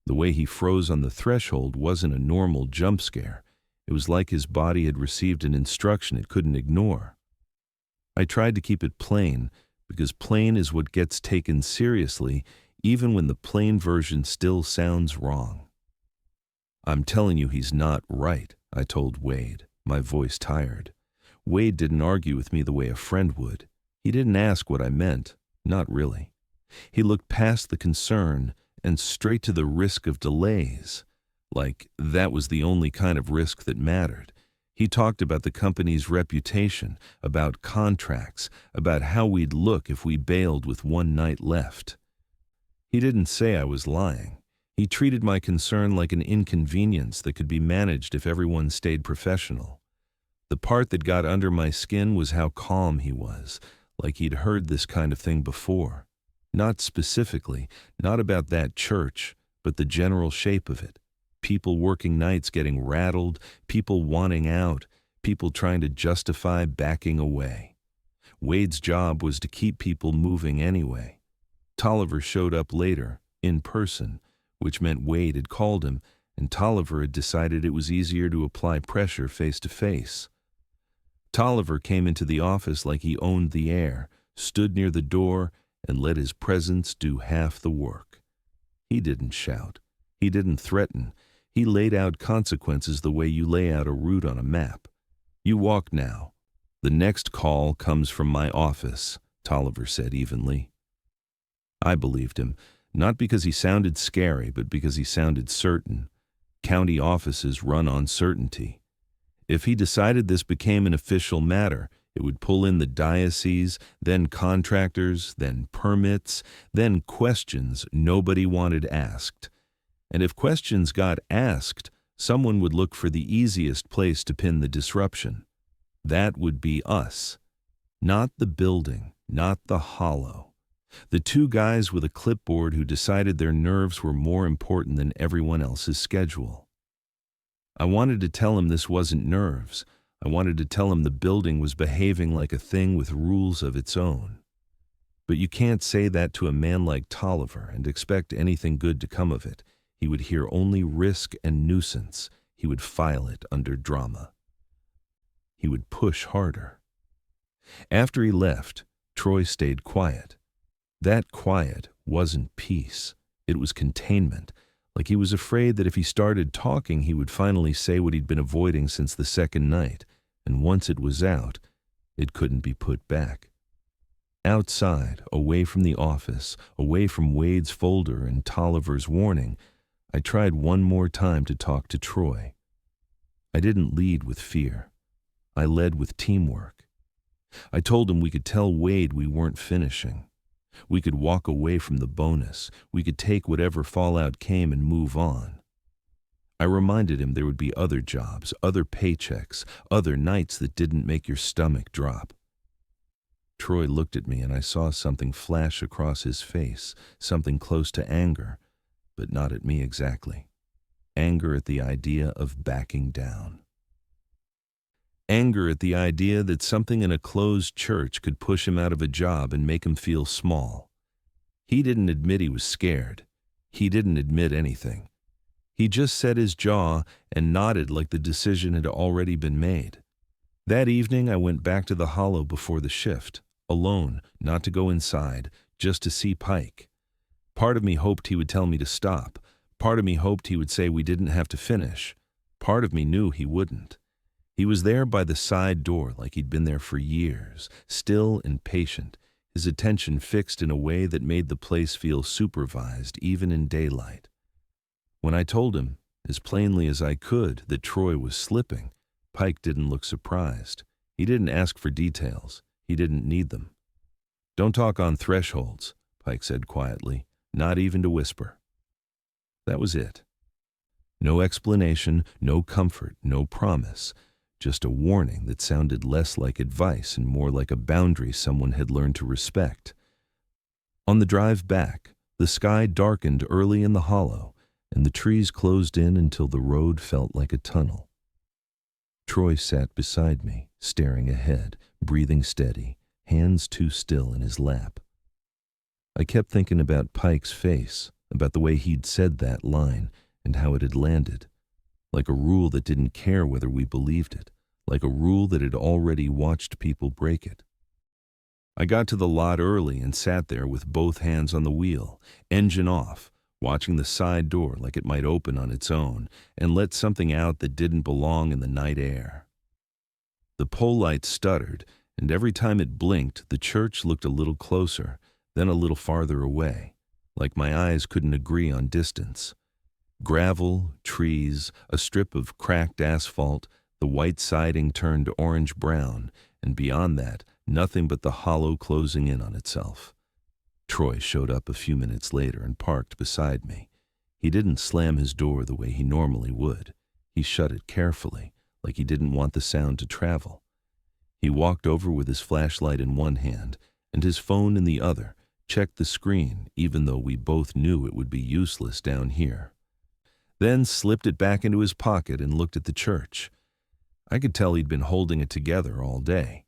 The way he froze on the threshold wasn't a normal jump scare. It was like his body had received an instruction it couldn't ignore. I tried to keep it plain, because plain is what gets taken seriously, even when the plain version still sounds wrong. I'm telling you he's not right, I told Wade, my voice tired. Wade didn't argue with me the way a friend would. He didn't ask what I meant, not really. He looked past the concern and straight to the risk of delays, like that was the only kind of risk that mattered. He talked about the company's reputation, about contracts, about how we'd look if we bailed with one night left. He didn't say I was lying. He treated my concern like an inconvenience that could be managed if everyone stayed professional. The part that got under my skin was how calm he was, like he'd heard this kind of thing before. Not specifically, not about that church, but the general shape of it. People working nights getting rattled, people wanting out, people trying to justify backing away. Wade's job was to keep people moving anyway. Tolliver showed up later, in person, which meant Wade had called him, and Tolliver had decided it was easier to apply pressure face to face. Tolliver came into the office like he owned the air, stood near the door, and let his presence do half the work. He didn't shout. He didn't threaten. He laid out consequences the way you lay out a route on a map. You walk now. The next call comes from my office, Tolliver said evenly. I believed him, not because he sounded scary, but because he sounded certain. County offices run on certainty. If he decided this became an official matter, it would pull in the diocese, then contractors, then permits, then questions nobody wanted asked. And if questions got asked, someone would look for the easiest place to pin the disruption. That would be us. Not the building, not the hollow. The two guys with a clipboard who decided their nerves were more important than everyone else's schedule. I wanted to tell him this wasn't nerves. I wanted to tell him the building was behaving like a thing with rules of its own. But you can't say that to a man like Tolliver and expect anything good to come of it. He would hear only risk and nuisance. He would file it under drama. He would push harder. After he left, Troy stayed quiet. That quiet wasn't peace. It was containment, like he was afraid that if he started talking, he would finally say what he'd been avoiding since the second night, and once it was out, it couldn't be put back. Outside, away from the office, away from Wade's folder and Tolliver's warning, I tried one more time to talk to Troy. I didn't lead with fear. I led with teamwork. I told him we could tell Wade we weren't finishing. We could walk away from the bonus. We could take whatever fallout came and move on. I reminded him there would be other jobs, other paychecks, other nights that didn't make your stomach drop. Troy looked at me and I saw something flash across his face, something close to anger, but not at me exactly. Anger at the idea of backing down. Anger at the idea that something in a closed church could push him out of a job and make him feel small. He didn't admit he was scared. He didn't admit anything. He just set his jaw and nodded like the decision had already been made. That evening I went back to the hollow before the shift, alone, not to go inside, just to see Pike. Part of me hoped he would tell me to stop. Part of me hoped he would say we didn't have to finish. Part of me knew he wouldn't. He was there by the side door like he'd been there for years, still and patient, his attention fixed in a way that made the place feel supervised even in daylight. When I told him, as plainly as I could, that Troy was slipping, Pike didn't look surprised. He didn't ask for details. He didn't need them. "Don't talk on thresholds," Pike said quietly, not even to whisper. That was it. No explanation, no comfort, no promise. Just a warning that sounded less like advice and more like a boundary someone had learned to respect. On the drive back, the sky darkened early in the hollow, and the trees closed in until the road felt like a tunnel. Troy sat beside me, staring ahead, breathing steady, hands too still in his lap. I kept thinking about Pike's face, about the way he'd said that line, and how it had landed. Like a rule that didn't care whether we believed it, like a rule that had already watched people break it. I got to the lot early and sat there with both hands on the wheel, engine off, watching the side door like it might open on its own and let something out that didn't belong in the night air. The pole light stuttered, and every time it blinked, the church looked a little closer, then a little farther away, like my eyes couldn't agree on distance. Gravel, trees, a strip of cracked asphalt, the white siding turned orange-brown, and beyond that, nothing but the hollow closing in on itself. Troy showed up a few minutes later and parked beside me. He didn't slam his door the way he normally would. He shut it carefully, like he didn't want the sound to travel. He walked over with his flashlight in one hand and his phone in the other, checked the screen even though we both knew it would be useless down here. Then slipped it back into his pocket and looked at the church. I could tell he'd been holding it together all day.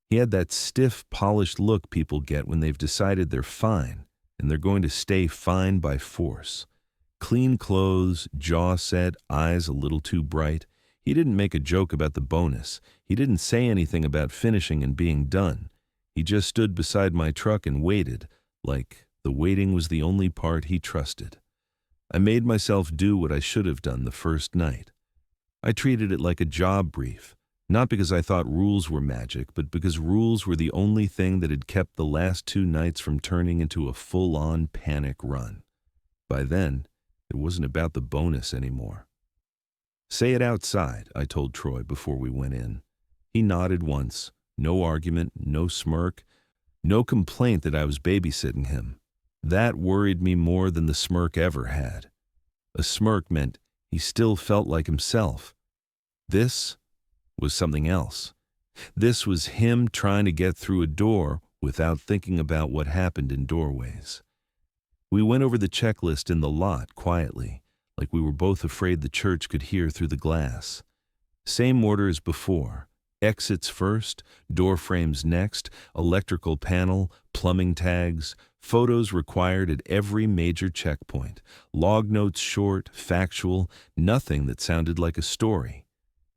He had that stiff, polished look people get when they've decided they're fine, and they're going to stay fine by force. Clean clothes, jaw set, eyes a little too bright. He didn't make a joke about the bonus. He didn't say anything about finishing and being done. He just stood beside my truck and waited, like the waiting was the only part he trusted. I made myself do what I should have done the first night. I treated it like a job brief, not because I thought rules were magic, but because rules were the only thing that had kept the last 2 nights from turning into a full-on panic run. By then, it wasn't about the bonus anymore. "Say it outside," I told Troy before we went in. He nodded once, no argument, no smirk, no complaint that I was babysitting him. That worried me more than the smirk ever had. A smirk meant he still felt like himself. This was something else. This was him trying to get through a door without thinking about what happened in doorways. We went over the checklist in the lot quietly, like we were both afraid the church could hear through the glass. Same order as before. Exits first, door frames next, electrical panel, plumbing tags, photos required at every major checkpoint, log notes short, factual, nothing that sounded like a story.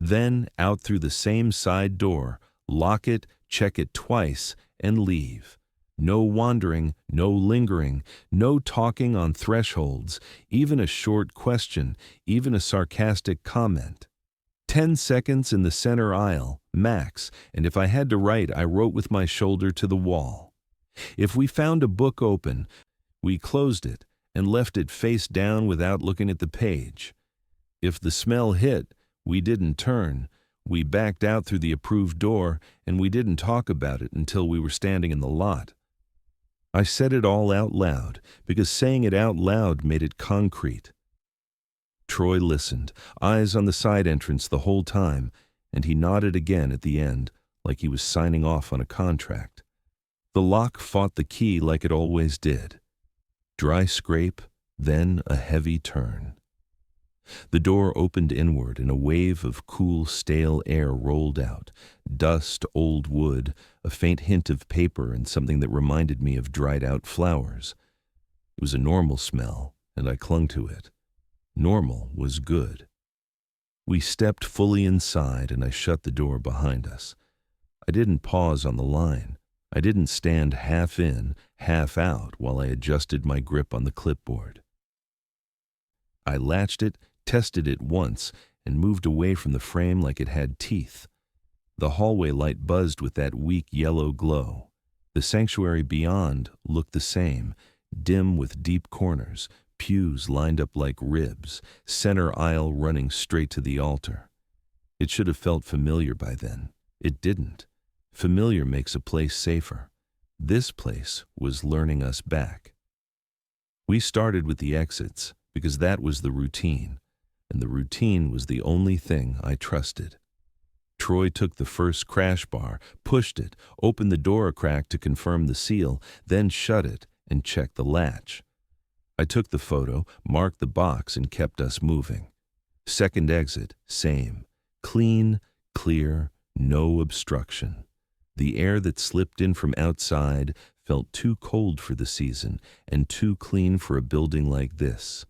Then out through the same side door, lock it, check it twice, and leave. No wandering, no lingering, no talking on thresholds, even a short question, even a sarcastic comment. 10 seconds in the center aisle, max, and if I had to write, I wrote with my shoulder to the wall. If we found a book open, we closed it and left it face down without looking at the page. If the smell hit, we didn't turn. We backed out through the approved door, and we didn't talk about it until we were standing in the lot. I said it all out loud, because saying it out loud made it concrete. Troy listened, eyes on the side entrance the whole time, and he nodded again at the end, like he was signing off on a contract. The lock fought the key like it always did. Dry scrape, then a heavy turn. The door opened inward and a wave of cool, stale air rolled out. Dust, old wood, a faint hint of paper, and something that reminded me of dried-out flowers. It was a normal smell, and I clung to it. Normal was good. We stepped fully inside, and I shut the door behind us. I didn't pause on the line. I didn't stand half in, half out while I adjusted my grip on the clipboard. I latched it, tested it once, and moved away from the frame like it had teeth. The hallway light buzzed with that weak yellow glow. The sanctuary beyond looked the same, dim with deep corners, pews lined up like ribs, center aisle running straight to the altar. It should have felt familiar by then. It didn't. Familiar makes a place safer. This place was learning us back. We started with the exits because that was the routine, and the routine was the only thing I trusted. Troy took the first crash bar, pushed it, opened the door a crack to confirm the seal, then shut it and checked the latch. I took the photo, marked the box, and kept us moving. Second exit, same. Clean, clear, no obstruction. The air that slipped in from outside felt too cold for the season and too clean for a building like this.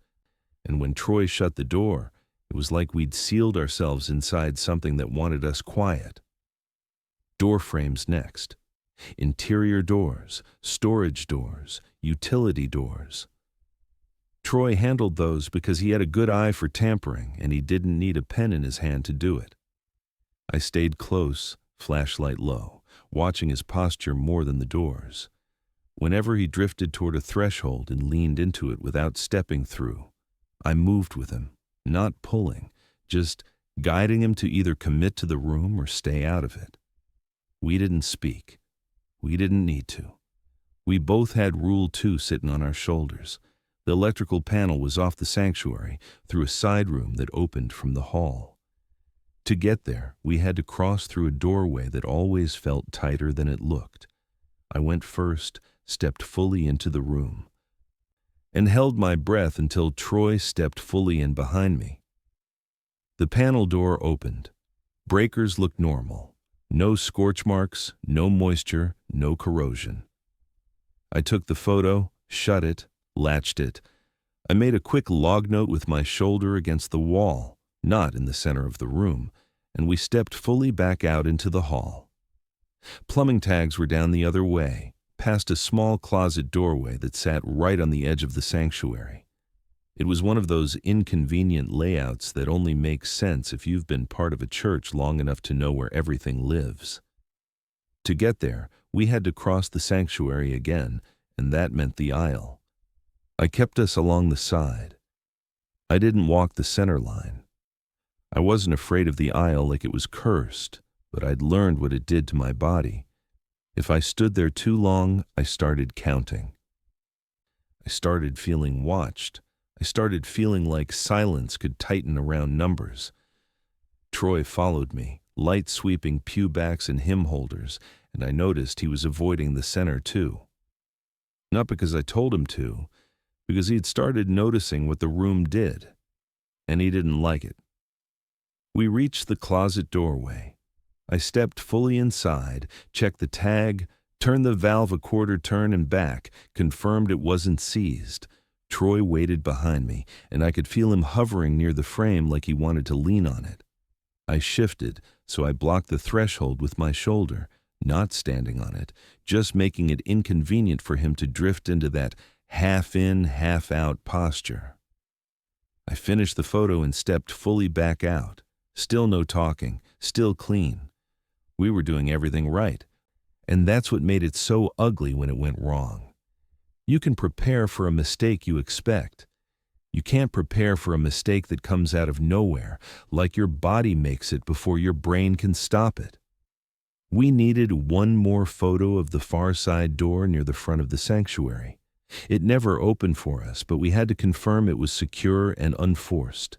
And when Troy shut the door, it was like we'd sealed ourselves inside something that wanted us quiet. Door frames next. Interior doors, storage doors, utility doors. Troy handled those because he had a good eye for tampering and he didn't need a pen in his hand to do it. I stayed close, flashlight low, watching his posture more than the doors. Whenever he drifted toward a threshold and leaned into it without stepping through, I moved with him, not pulling, just guiding him to either commit to the room or stay out of it. We didn't speak. We didn't need to. We both had Rule 2 sitting on our shoulders. The electrical panel was off the sanctuary through a side room that opened from the hall. To get there, we had to cross through a doorway that always felt tighter than it looked. I went first, stepped fully into the room, and held my breath until Troy stepped fully in behind me. The panel door opened. Breakers looked normal. No scorch marks, no moisture, no corrosion. I took the photo, shut it, latched it. I made a quick log note with my shoulder against the wall, not in the center of the room, and we stepped fully back out into the hall. Plumbing tags were down the other way, past a small closet doorway that sat right on the edge of the sanctuary. It was one of those inconvenient layouts that only make sense if you've been part of a church long enough to know where everything lives. To get there, we had to cross the sanctuary again, and that meant the aisle. I kept us along the side. I didn't walk the center line. I wasn't afraid of the aisle like it was cursed, but I'd learned what it did to my body. If I stood there too long, I started counting. I started feeling watched. I started feeling like silence could tighten around numbers. Troy followed me, light sweeping pew backs and hymn holders, and I noticed he was avoiding the center too. Not because I told him to, because he had started noticing what the room did, and he didn't like it. We reached the closet doorway. I stepped fully inside, checked the tag, turned the valve a quarter turn and back, confirmed it wasn't seized. Troy waited behind me, and I could feel him hovering near the frame like he wanted to lean on it. I shifted, so I blocked the threshold with my shoulder, not standing on it, just making it inconvenient for him to drift into that half-in, half-out posture. I finished the photo and stepped fully back out. Still no talking, still clean. We were doing everything right, and that's what made it so ugly when it went wrong. You can prepare for a mistake you expect. You can't prepare for a mistake that comes out of nowhere, like your body makes it before your brain can stop it. We needed one more photo of the far side door near the front of the sanctuary. It never opened for us, but we had to confirm it was secure and unforced.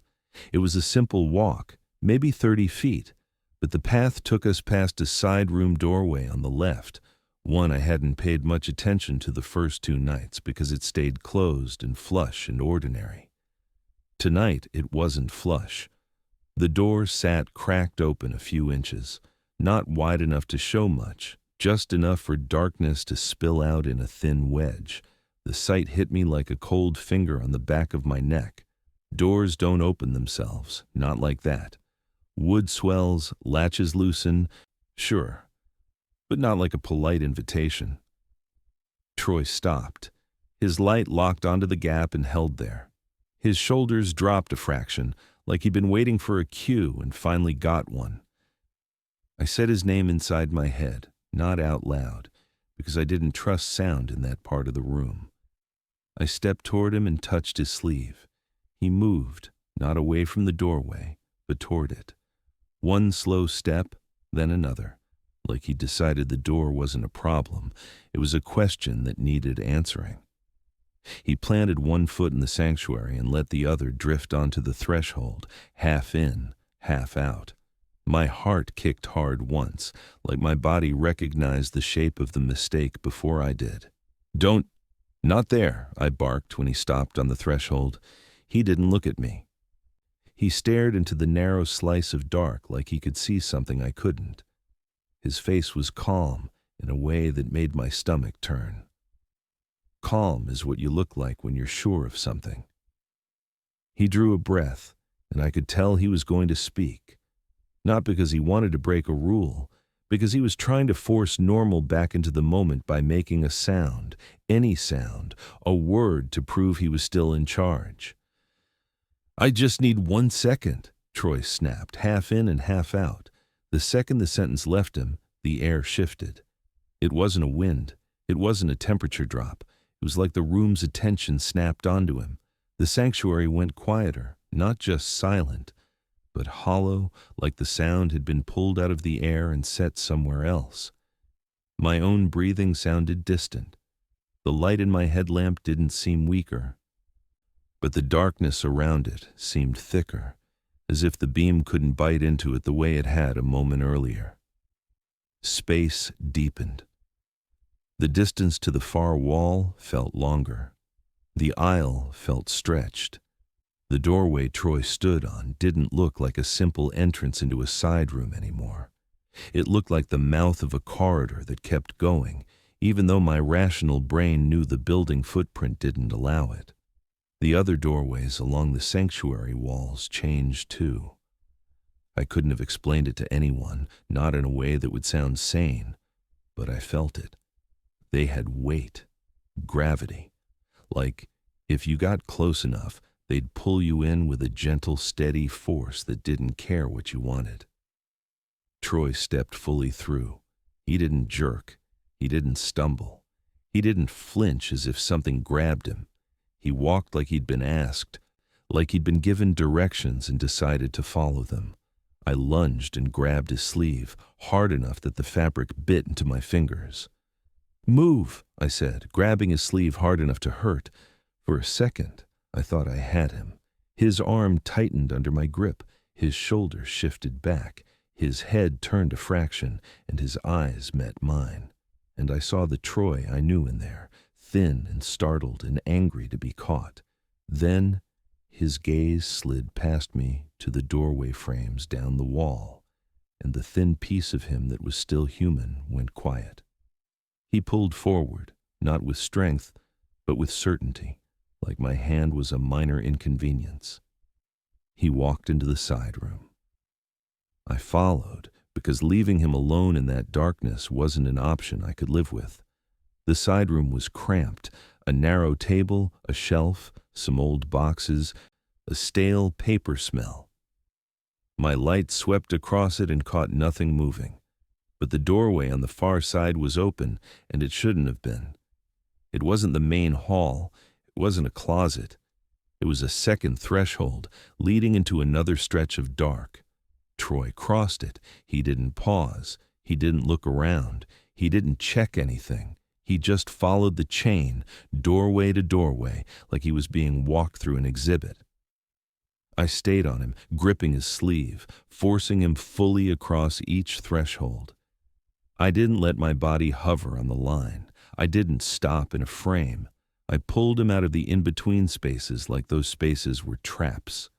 It was a simple walk, maybe 30 feet, but the path took us past a side room doorway on the left, one I hadn't paid much attention to the first 2 nights because it stayed closed and flush and ordinary. Tonight it wasn't flush. The door sat cracked open a few inches, not wide enough to show much, just enough for darkness to spill out in a thin wedge. The sight hit me like a cold finger on the back of my neck. Doors don't open themselves, not like that. Wood swells, latches loosen, sure, but not like a polite invitation. Troy stopped. His light locked onto the gap and held there. His shoulders dropped a fraction, like he'd been waiting for a cue and finally got one. I said his name inside my head, not out loud, because I didn't trust sound in that part of the room. I stepped toward him and touched his sleeve. He moved, not away from the doorway, but toward it. One slow step, then another, like he decided the door wasn't a problem. It was a question that needed answering. He planted one foot in the sanctuary and let the other drift onto the threshold, half in, half out. My heart kicked hard once, like my body recognized the shape of the mistake before I did. Not there, I barked when he stopped on the threshold. He didn't look at me. He stared into the narrow slice of dark like he could see something I couldn't. His face was calm in a way that made my stomach turn. Calm is what you look like when you're sure of something. He drew a breath, and I could tell he was going to speak. Not because he wanted to break a rule, because he was trying to force normal back into the moment by making a sound, any sound, a word to prove he was still in charge. "I just need 1 second," Troy snapped, half in and half out. The second the sentence left him, the air shifted. It wasn't a wind. It wasn't a temperature drop. It was like the room's attention snapped onto him. The sanctuary went quieter, not just silent, but hollow, like the sound had been pulled out of the air and set somewhere else. My own breathing sounded distant. The light in my headlamp didn't seem weaker, but the darkness around it seemed thicker, as if the beam couldn't bite into it the way it had a moment earlier. Space deepened. The distance to the far wall felt longer. The aisle felt stretched. The doorway Troy stood on didn't look like a simple entrance into a side room anymore. It looked like the mouth of a corridor that kept going, even though my rational brain knew the building footprint didn't allow it. The other doorways along the sanctuary walls changed too. I couldn't have explained it to anyone, not in a way that would sound sane, but I felt it. They had weight, gravity, like if you got close enough, they'd pull you in with a gentle, steady force that didn't care what you wanted. Troy stepped fully through. He didn't jerk. He didn't stumble. He didn't flinch as if something grabbed him. He walked like he'd been asked, like he'd been given directions and decided to follow them. I lunged and grabbed his sleeve, hard enough that the fabric bit into my fingers. "Move," I said, grabbing his sleeve hard enough to hurt. For a second, I thought I had him. His arm tightened under my grip, his shoulders shifted back, his head turned a fraction, and his eyes met mine. And I saw the Troy I knew in there, thin and startled and angry to be caught. Then his gaze slid past me to the doorway frames down the wall, and the thin piece of him that was still human went quiet. He pulled forward, not with strength, but with certainty, like my hand was a minor inconvenience. He walked into the side room. I followed, because leaving him alone in that darkness wasn't an option I could live with. The side room was cramped, a narrow table, a shelf, some old boxes, a stale paper smell. My light swept across it and caught nothing moving, but the doorway on the far side was open, and it shouldn't have been. It wasn't the main hall. It wasn't a closet. It was a second threshold leading into another stretch of dark. Troy crossed it. He didn't pause. He didn't look around. He didn't check anything. He just followed the chain, doorway to doorway, like he was being walked through an exhibit. I stayed on him, gripping his sleeve, forcing him fully across each threshold. I didn't let my body hover on the line. I didn't stop in a frame. I pulled him out of the in-between spaces like those spaces were traps.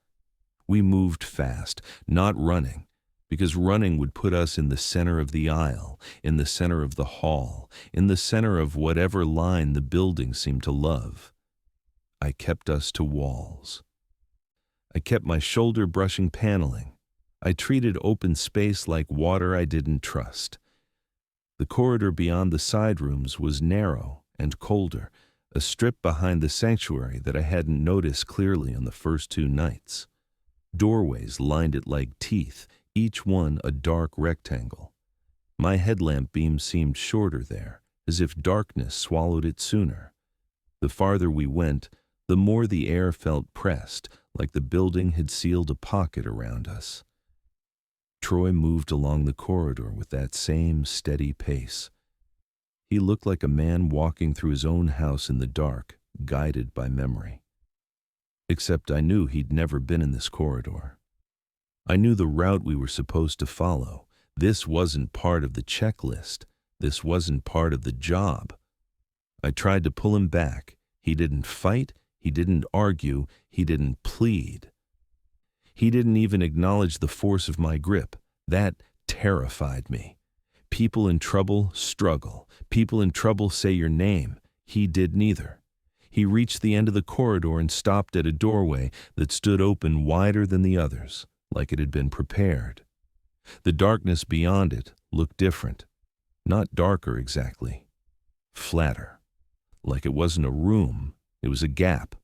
We moved fast, not running, because running would put us in the center of the aisle, in the center of the hall, in the center of whatever line the building seemed to love. I kept us to walls. I kept my shoulder-brushing paneling. I treated open space like water I didn't trust. The corridor beyond the side rooms was narrow and colder, a strip behind the sanctuary that I hadn't noticed clearly on the first 2 nights. Doorways lined it like teeth, each one a dark rectangle. My headlamp beam seemed shorter there, as if darkness swallowed it sooner. The farther we went, the more the air felt pressed, like the building had sealed a pocket around us. Troy moved along the corridor with that same steady pace. He looked like a man walking through his own house in the dark, guided by memory. Except I knew he'd never been in this corridor. I knew the route we were supposed to follow. This wasn't part of the checklist. This wasn't part of the job. I tried to pull him back. He didn't fight. He didn't argue. He didn't plead. He didn't even acknowledge the force of my grip. That terrified me. People in trouble struggle. People in trouble say your name. He did neither. He reached the end of the corridor and stopped at a doorway that stood open wider than the others, like it had been prepared. The darkness beyond it, looked different. Not darker exactly. Flatter. Like it wasn't a room, it was a gap.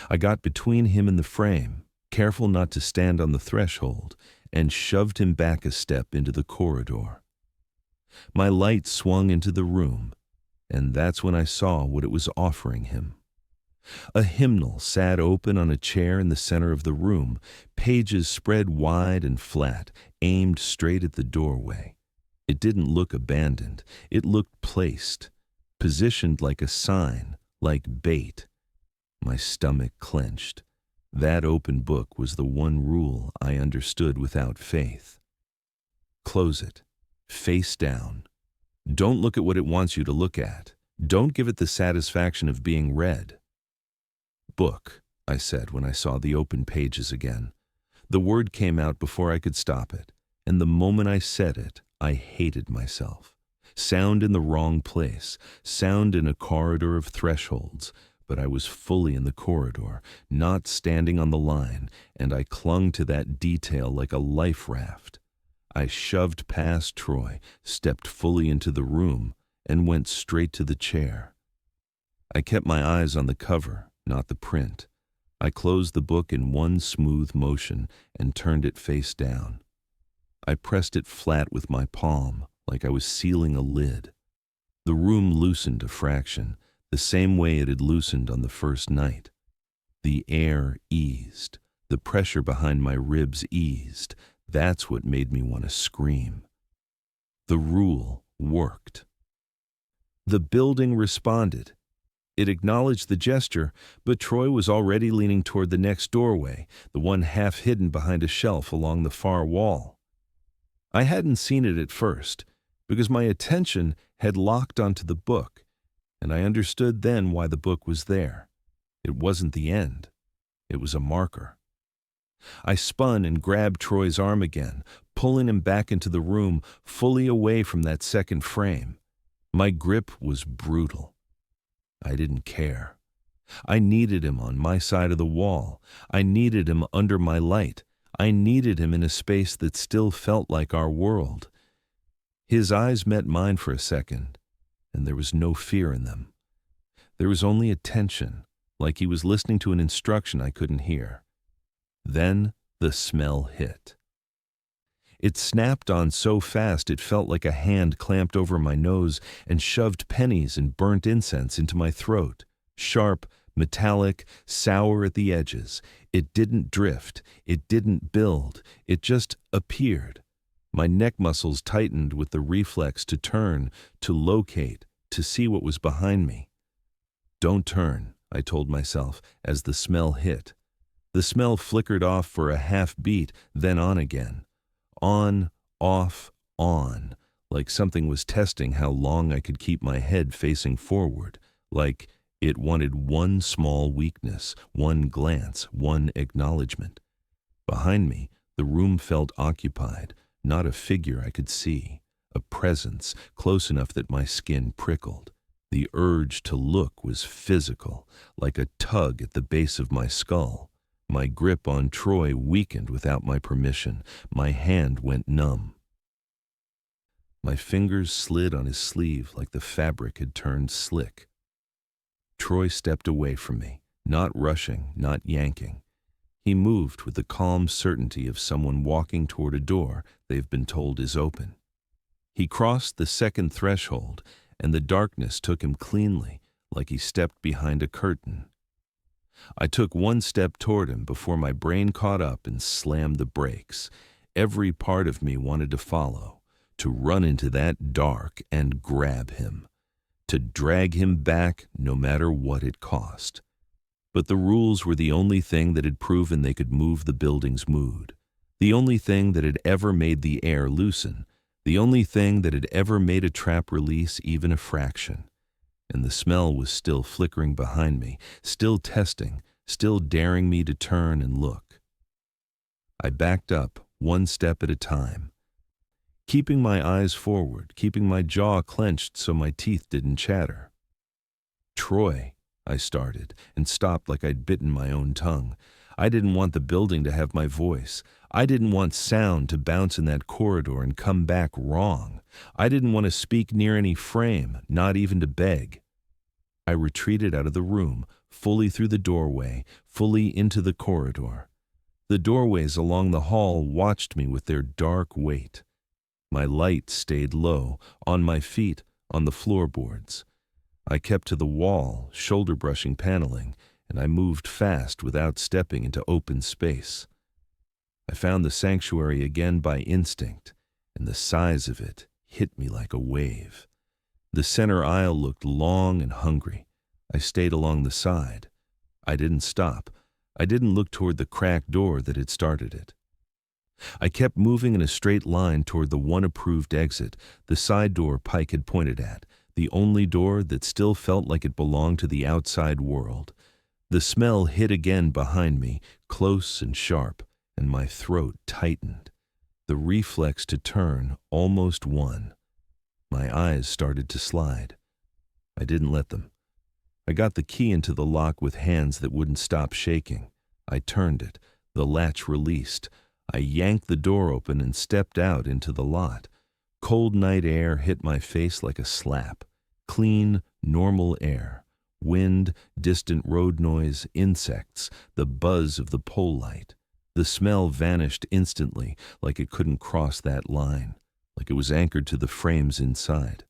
I got between him and the frame, careful not to stand on the threshold, and shoved him back a step into the corridor. My light swung into the room, and that's when I saw what it was offering him. A hymnal sat open on a chair in the center of the room, pages spread wide and flat, aimed straight at the doorway. It didn't look abandoned. It looked placed, positioned like a sign, like bait. My stomach clenched. That open book was the one rule I understood without faith. Close it, face down. Don't look at what it wants you to look at. Don't give it the satisfaction of being read. Book, I said when I saw the open pages again. The word came out before I could stop it, and the moment I said it, I hated myself. Sound in the wrong place, sound in a corridor of thresholds, but I was fully in the corridor, not standing on the line, and I clung to that detail like a life raft. I shoved past Troy, stepped fully into the room, and went straight to the chair. I kept my eyes on the cover, not the print. I closed the book in one smooth motion and turned it face down. I pressed it flat with my palm, like I was sealing a lid. The room loosened a fraction, the same way it had loosened on the first night. The air eased. The pressure behind my ribs eased. That's what made me want to scream. The rule worked. The building responded. It acknowledged the gesture, but Troy was already leaning toward the next doorway, the one half hidden behind a shelf along the far wall. I hadn't seen it at first, because my attention had locked onto the book, and I understood then why the book was there. It wasn't the end. It was a marker. I spun and grabbed Troy's arm again, pulling him back into the room, fully away from that second frame. My grip was brutal. I didn't care. I needed him on my side of the wall. I needed him under my light. I needed him in a space that still felt like our world. His eyes met mine for a second, and there was no fear in them. There was only attention, like he was listening to an instruction I couldn't hear. Then the smell hit. It snapped on so fast it felt like a hand clamped over my nose and shoved pennies and burnt incense into my throat. Sharp, metallic, sour at the edges. It didn't drift. It didn't build. It just appeared. My neck muscles tightened with the reflex to turn, to locate, to see what was behind me. Don't turn, I told myself as the smell hit. The smell flickered off for a half beat, then on again. On, off, on, like something was testing how long I could keep my head facing forward, like it wanted one small weakness, one glance, one acknowledgement. Behind me, the room felt occupied, not a figure I could see, a presence close enough that my skin prickled. The urge to look was physical, like a tug at the base of my skull. My grip on Troy weakened without my permission. My hand went numb. My fingers slid on his sleeve like the fabric had turned slick. Troy stepped away from me, not rushing, not yanking. He moved with the calm certainty of someone walking toward a door they've been told is open. He crossed the second threshold, and the darkness took him cleanly, like he stepped behind a curtain. I took one step toward him before my brain caught up and slammed the brakes. Every part of me wanted to follow, to run into that dark and grab him, to drag him back no matter what it cost. But the rules were the only thing that had proven they could move the building's mood, the only thing that had ever made the air loosen, the only thing that had ever made a trap release even a fraction. And the smell was still flickering behind me, still testing, still daring me to turn and look. I backed up, one step at a time, keeping my eyes forward, keeping my jaw clenched so my teeth didn't chatter. "Troy," I started, and stopped like I'd bitten my own tongue. I didn't want the building to have my voice. I didn't want sound to bounce in that corridor and come back wrong. I didn't want to speak near any frame, not even to beg. I retreated out of the room, fully through the doorway, fully into the corridor. The doorways along the hall watched me with their dark weight. My light stayed low, on my feet, on the floorboards. I kept to the wall, shoulder-brushing paneling, and I moved fast without stepping into open space. I found the sanctuary again by instinct, and the size of it hit me like a wave. The center aisle looked long and hungry. I stayed along the side. I didn't stop. I didn't look toward the cracked door that had started it. I kept moving in a straight line toward the one approved exit, the side door Pike had pointed at, the only door that still felt like it belonged to the outside world. The smell hit again behind me, close and sharp, and my throat tightened. The reflex to turn almost won. My eyes started to slide. I didn't let them. I got the key into the lock with hands that wouldn't stop shaking. I turned it. The latch released. I yanked the door open and stepped out into the lot. Cold night air hit my face like a slap. Clean, normal air. Wind, distant road noise, insects, the buzz of the pole light. The smell vanished instantly, like it couldn't cross that line, like it was anchored to the frames inside.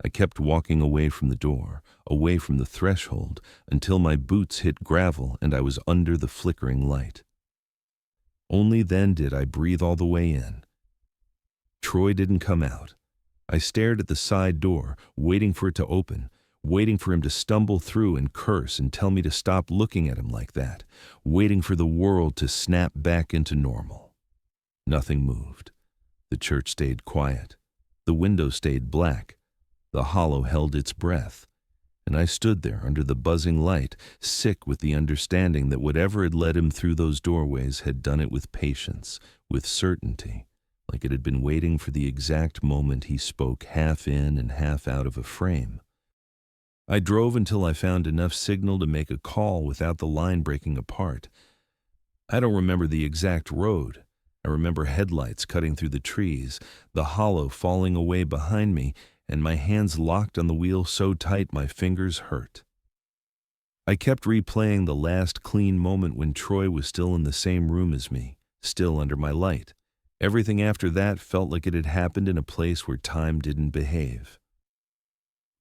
I kept walking away from the door, away from the threshold, until my boots hit gravel and I was under the flickering light. Only then did I breathe all the way in. Troy didn't come out. I stared at the side door, waiting for it to open, waiting for him to stumble through and curse and tell me to stop looking at him like that, waiting for the world to snap back into normal. Nothing moved. The church stayed quiet. The window stayed black. The hollow held its breath. And I stood there under the buzzing light, sick with the understanding that whatever had led him through those doorways had done it with patience, with certainty, like it had been waiting for the exact moment he spoke half in and half out of a frame. I drove until I found enough signal to make a call without the line breaking apart. I don't remember the exact road. I remember headlights cutting through the trees, the hollow falling away behind me, and my hands locked on the wheel so tight my fingers hurt. I kept replaying the last clean moment when Troy was still in the same room as me, still under my light. Everything after that felt like it had happened in a place where time didn't behave.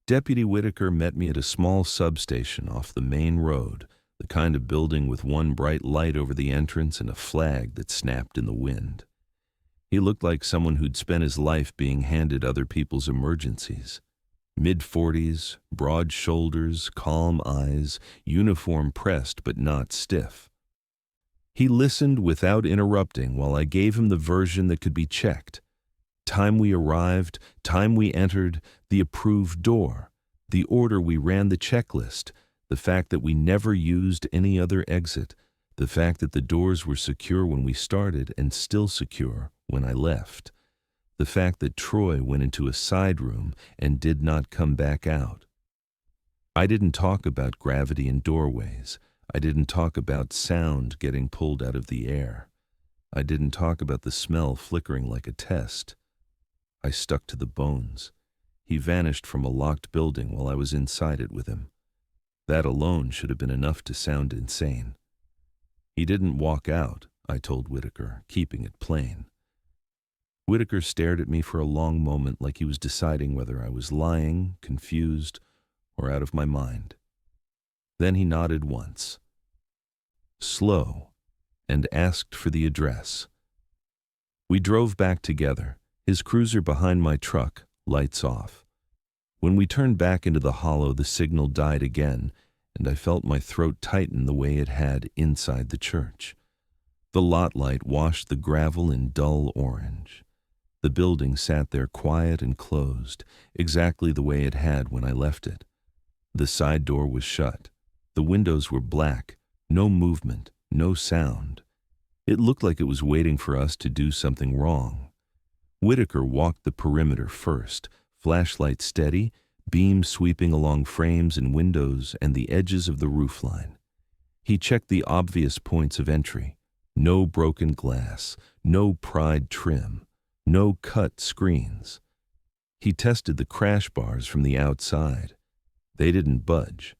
Deputy Whitaker met me at a small substation off the main road, the kind of building with one bright light over the entrance and a flag that snapped in the wind. He looked like someone who'd spent his life being handed other people's emergencies. Mid-40s, broad shoulders, calm eyes, uniform pressed but not stiff. He listened without interrupting while I gave him the version that could be checked. Time we arrived, time we entered, the approved door, the order we ran the checklist, the fact that we never used any other exit, the fact that the doors were secure when we started and still secure when I left, the fact that Troy went into a side room and did not come back out. I didn't talk about gravity in doorways. I didn't talk about sound getting pulled out of the air. I didn't talk about the smell flickering like a test. I stuck to the bones. He vanished from a locked building while I was inside it with him. That alone should have been enough to sound insane. He didn't walk out, I told Whitaker, keeping it plain. Whitaker stared at me for a long moment like he was deciding whether I was lying, confused, or out of my mind. Then he nodded once, slow, and asked for the address. We drove back together, his cruiser behind my truck, lights off. When we turned back into the hollow, the signal died again, and I felt my throat tighten the way it had inside the church. The lot light washed the gravel in dull orange. The building sat there quiet and closed, exactly the way it had when I left it. The side door was shut. The windows were black, no movement, no sound. It looked like it was waiting for us to do something wrong. Whitaker walked the perimeter first, flashlight steady, beam sweeping along frames and windows and the edges of the roofline. He checked the obvious points of entry. No broken glass, no pried trim, no cut screens. He tested the crash bars from the outside. They didn't budge.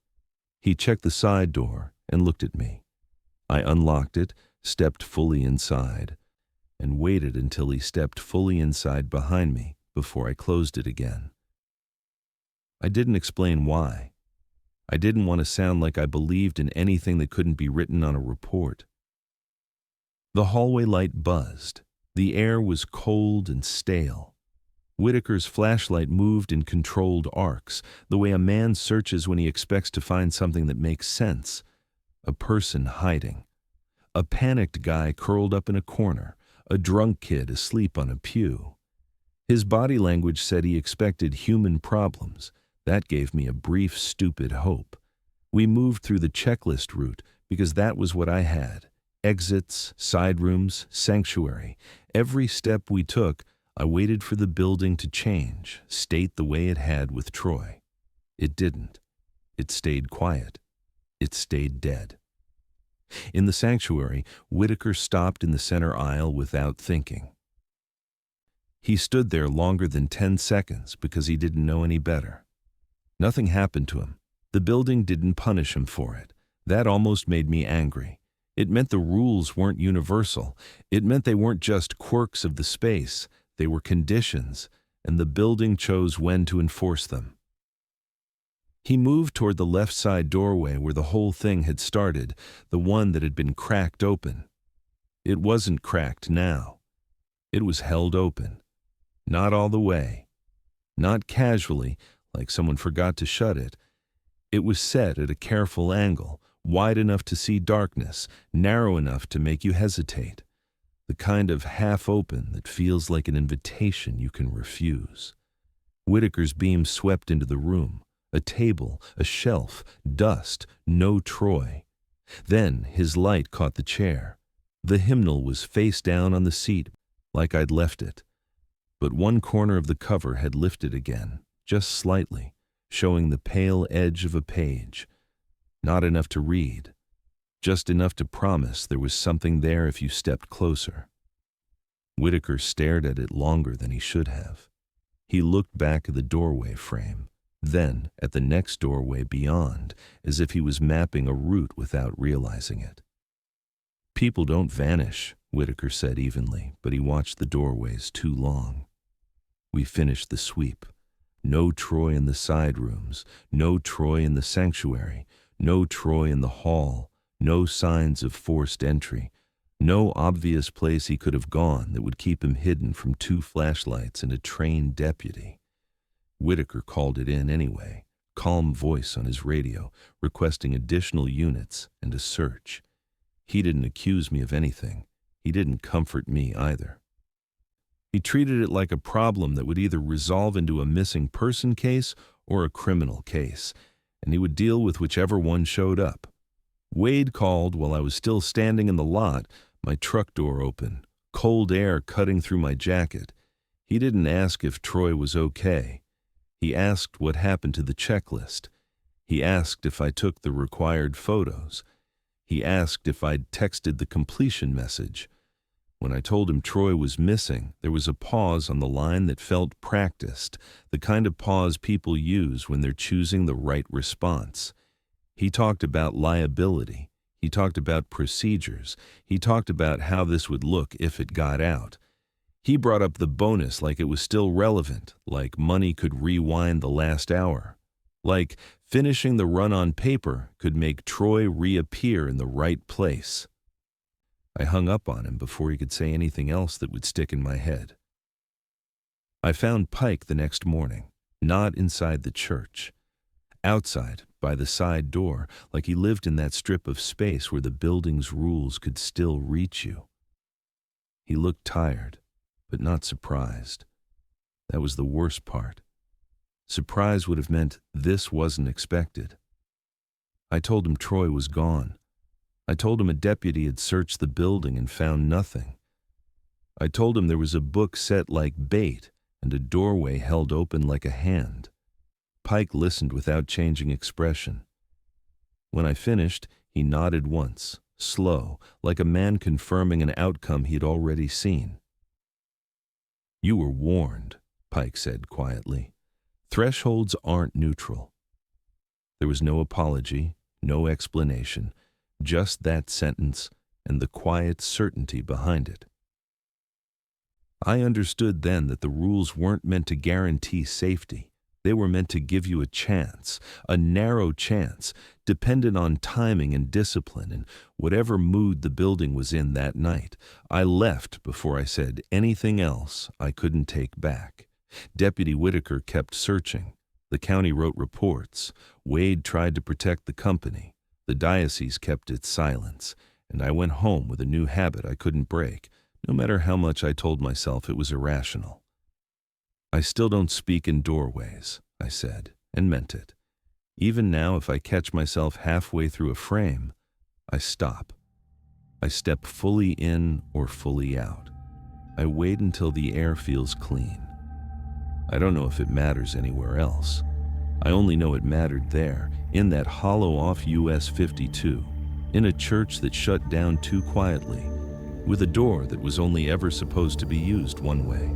He checked the side door and looked at me. I unlocked it, stepped fully inside, and waited until he stepped fully inside behind me before I closed it again. I didn't explain why. I didn't want to sound like I believed in anything that couldn't be written on a report. The hallway light buzzed. The air was cold and stale. Whitaker's flashlight moved in controlled arcs, the way a man searches when he expects to find something that makes sense. A person hiding. A panicked guy curled up in a corner. A drunk kid asleep on a pew. His body language said he expected human problems. That gave me a brief, stupid hope. We moved through the checklist route because that was what I had. Exits, side rooms, sanctuary. Every step we took, I waited for the building to change, state the way it had with Troy. It didn't. It stayed quiet. It stayed dead. In the sanctuary, Whitaker stopped in the center aisle without thinking. He stood there longer than 10 seconds because he didn't know any better. Nothing happened to him. The building didn't punish him for it. That almost made me angry. It meant the rules weren't universal. It meant they weren't just quirks of the space. They were conditions, and the building chose when to enforce them. He moved toward the left side doorway where the whole thing had started, the one that had been cracked open. It wasn't cracked now. It was held open. Not all the way. Not casually, like someone forgot to shut it. It was set at a careful angle, wide enough to see darkness, narrow enough to make you hesitate. The kind of half-open that feels like an invitation you can refuse. Whitaker's beam swept into the room. A table, a shelf, dust, no Troy. Then his light caught the chair. The hymnal was face down on the seat, like I'd left it. But one corner of the cover had lifted again, just slightly, showing the pale edge of a page. Not enough to read. Just enough to promise there was something there if you stepped closer. Whitaker stared at it longer than he should have. He looked back at the doorway frame, then at the next doorway beyond, as if he was mapping a route without realizing it. People don't vanish, Whitaker said evenly, but he watched the doorways too long. We finished the sweep. No Troy in the side rooms, no Troy in the sanctuary, no Troy in the hall, no signs of forced entry, no obvious place he could have gone that would keep him hidden from 2 flashlights and a trained deputy. Whitaker called it in anyway, calm voice on his radio, requesting additional units and a search. He didn't accuse me of anything. He didn't comfort me either. He treated it like a problem that would either resolve into a missing person case or a criminal case, and he would deal with whichever one showed up. Wade called while I was still standing in the lot, my truck door open, cold air cutting through my jacket. He didn't ask if Troy was okay. He asked what happened to the checklist. He asked if I took the required photos. He asked if I'd texted the completion message. When I told him Troy was missing, there was a pause on the line that felt practiced, the kind of pause people use when they're choosing the right response. He talked about liability. He talked about procedures. He talked about how this would look if it got out. He brought up the bonus like it was still relevant, like money could rewind the last hour, like finishing the run on paper could make Troy reappear in the right place. I hung up on him before he could say anything else that would stick in my head. I found Pike the next morning, not inside the church. Outside, by the side door, like he lived in that strip of space where the building's rules could still reach you. He looked tired, but not surprised. That was the worst part. Surprise would have meant this wasn't expected. I told him Troy was gone. I told him a deputy had searched the building and found nothing. I told him there was a book set like bait and a doorway held open like a hand. Pike listened without changing expression. When I finished, He nodded once, slow, like a man confirming an outcome he'd already seen. "You were warned," Pike said quietly. "Thresholds aren't neutral." There was no apology, no explanation, just that sentence and the quiet certainty behind it. I understood then that the rules weren't meant to guarantee safety. They were meant to give you a chance, a narrow chance, dependent on timing and discipline and whatever mood the building was in that night. I left before I said anything else I couldn't take back. Deputy Whitaker kept searching. The county wrote reports. Wade tried to protect the company. The diocese kept its silence. And I went home with a new habit I couldn't break, no matter how much I told myself it was irrational. "I still don't speak in doorways," I said, and meant it. Even now, if I catch myself halfway through a frame, I stop. I step fully in or fully out. I wait until the air feels clean. I don't know if it matters anywhere else. I only know it mattered there, in that hollow-off US 52, in a church that shut down too quietly, with a door that was only ever supposed to be used one way.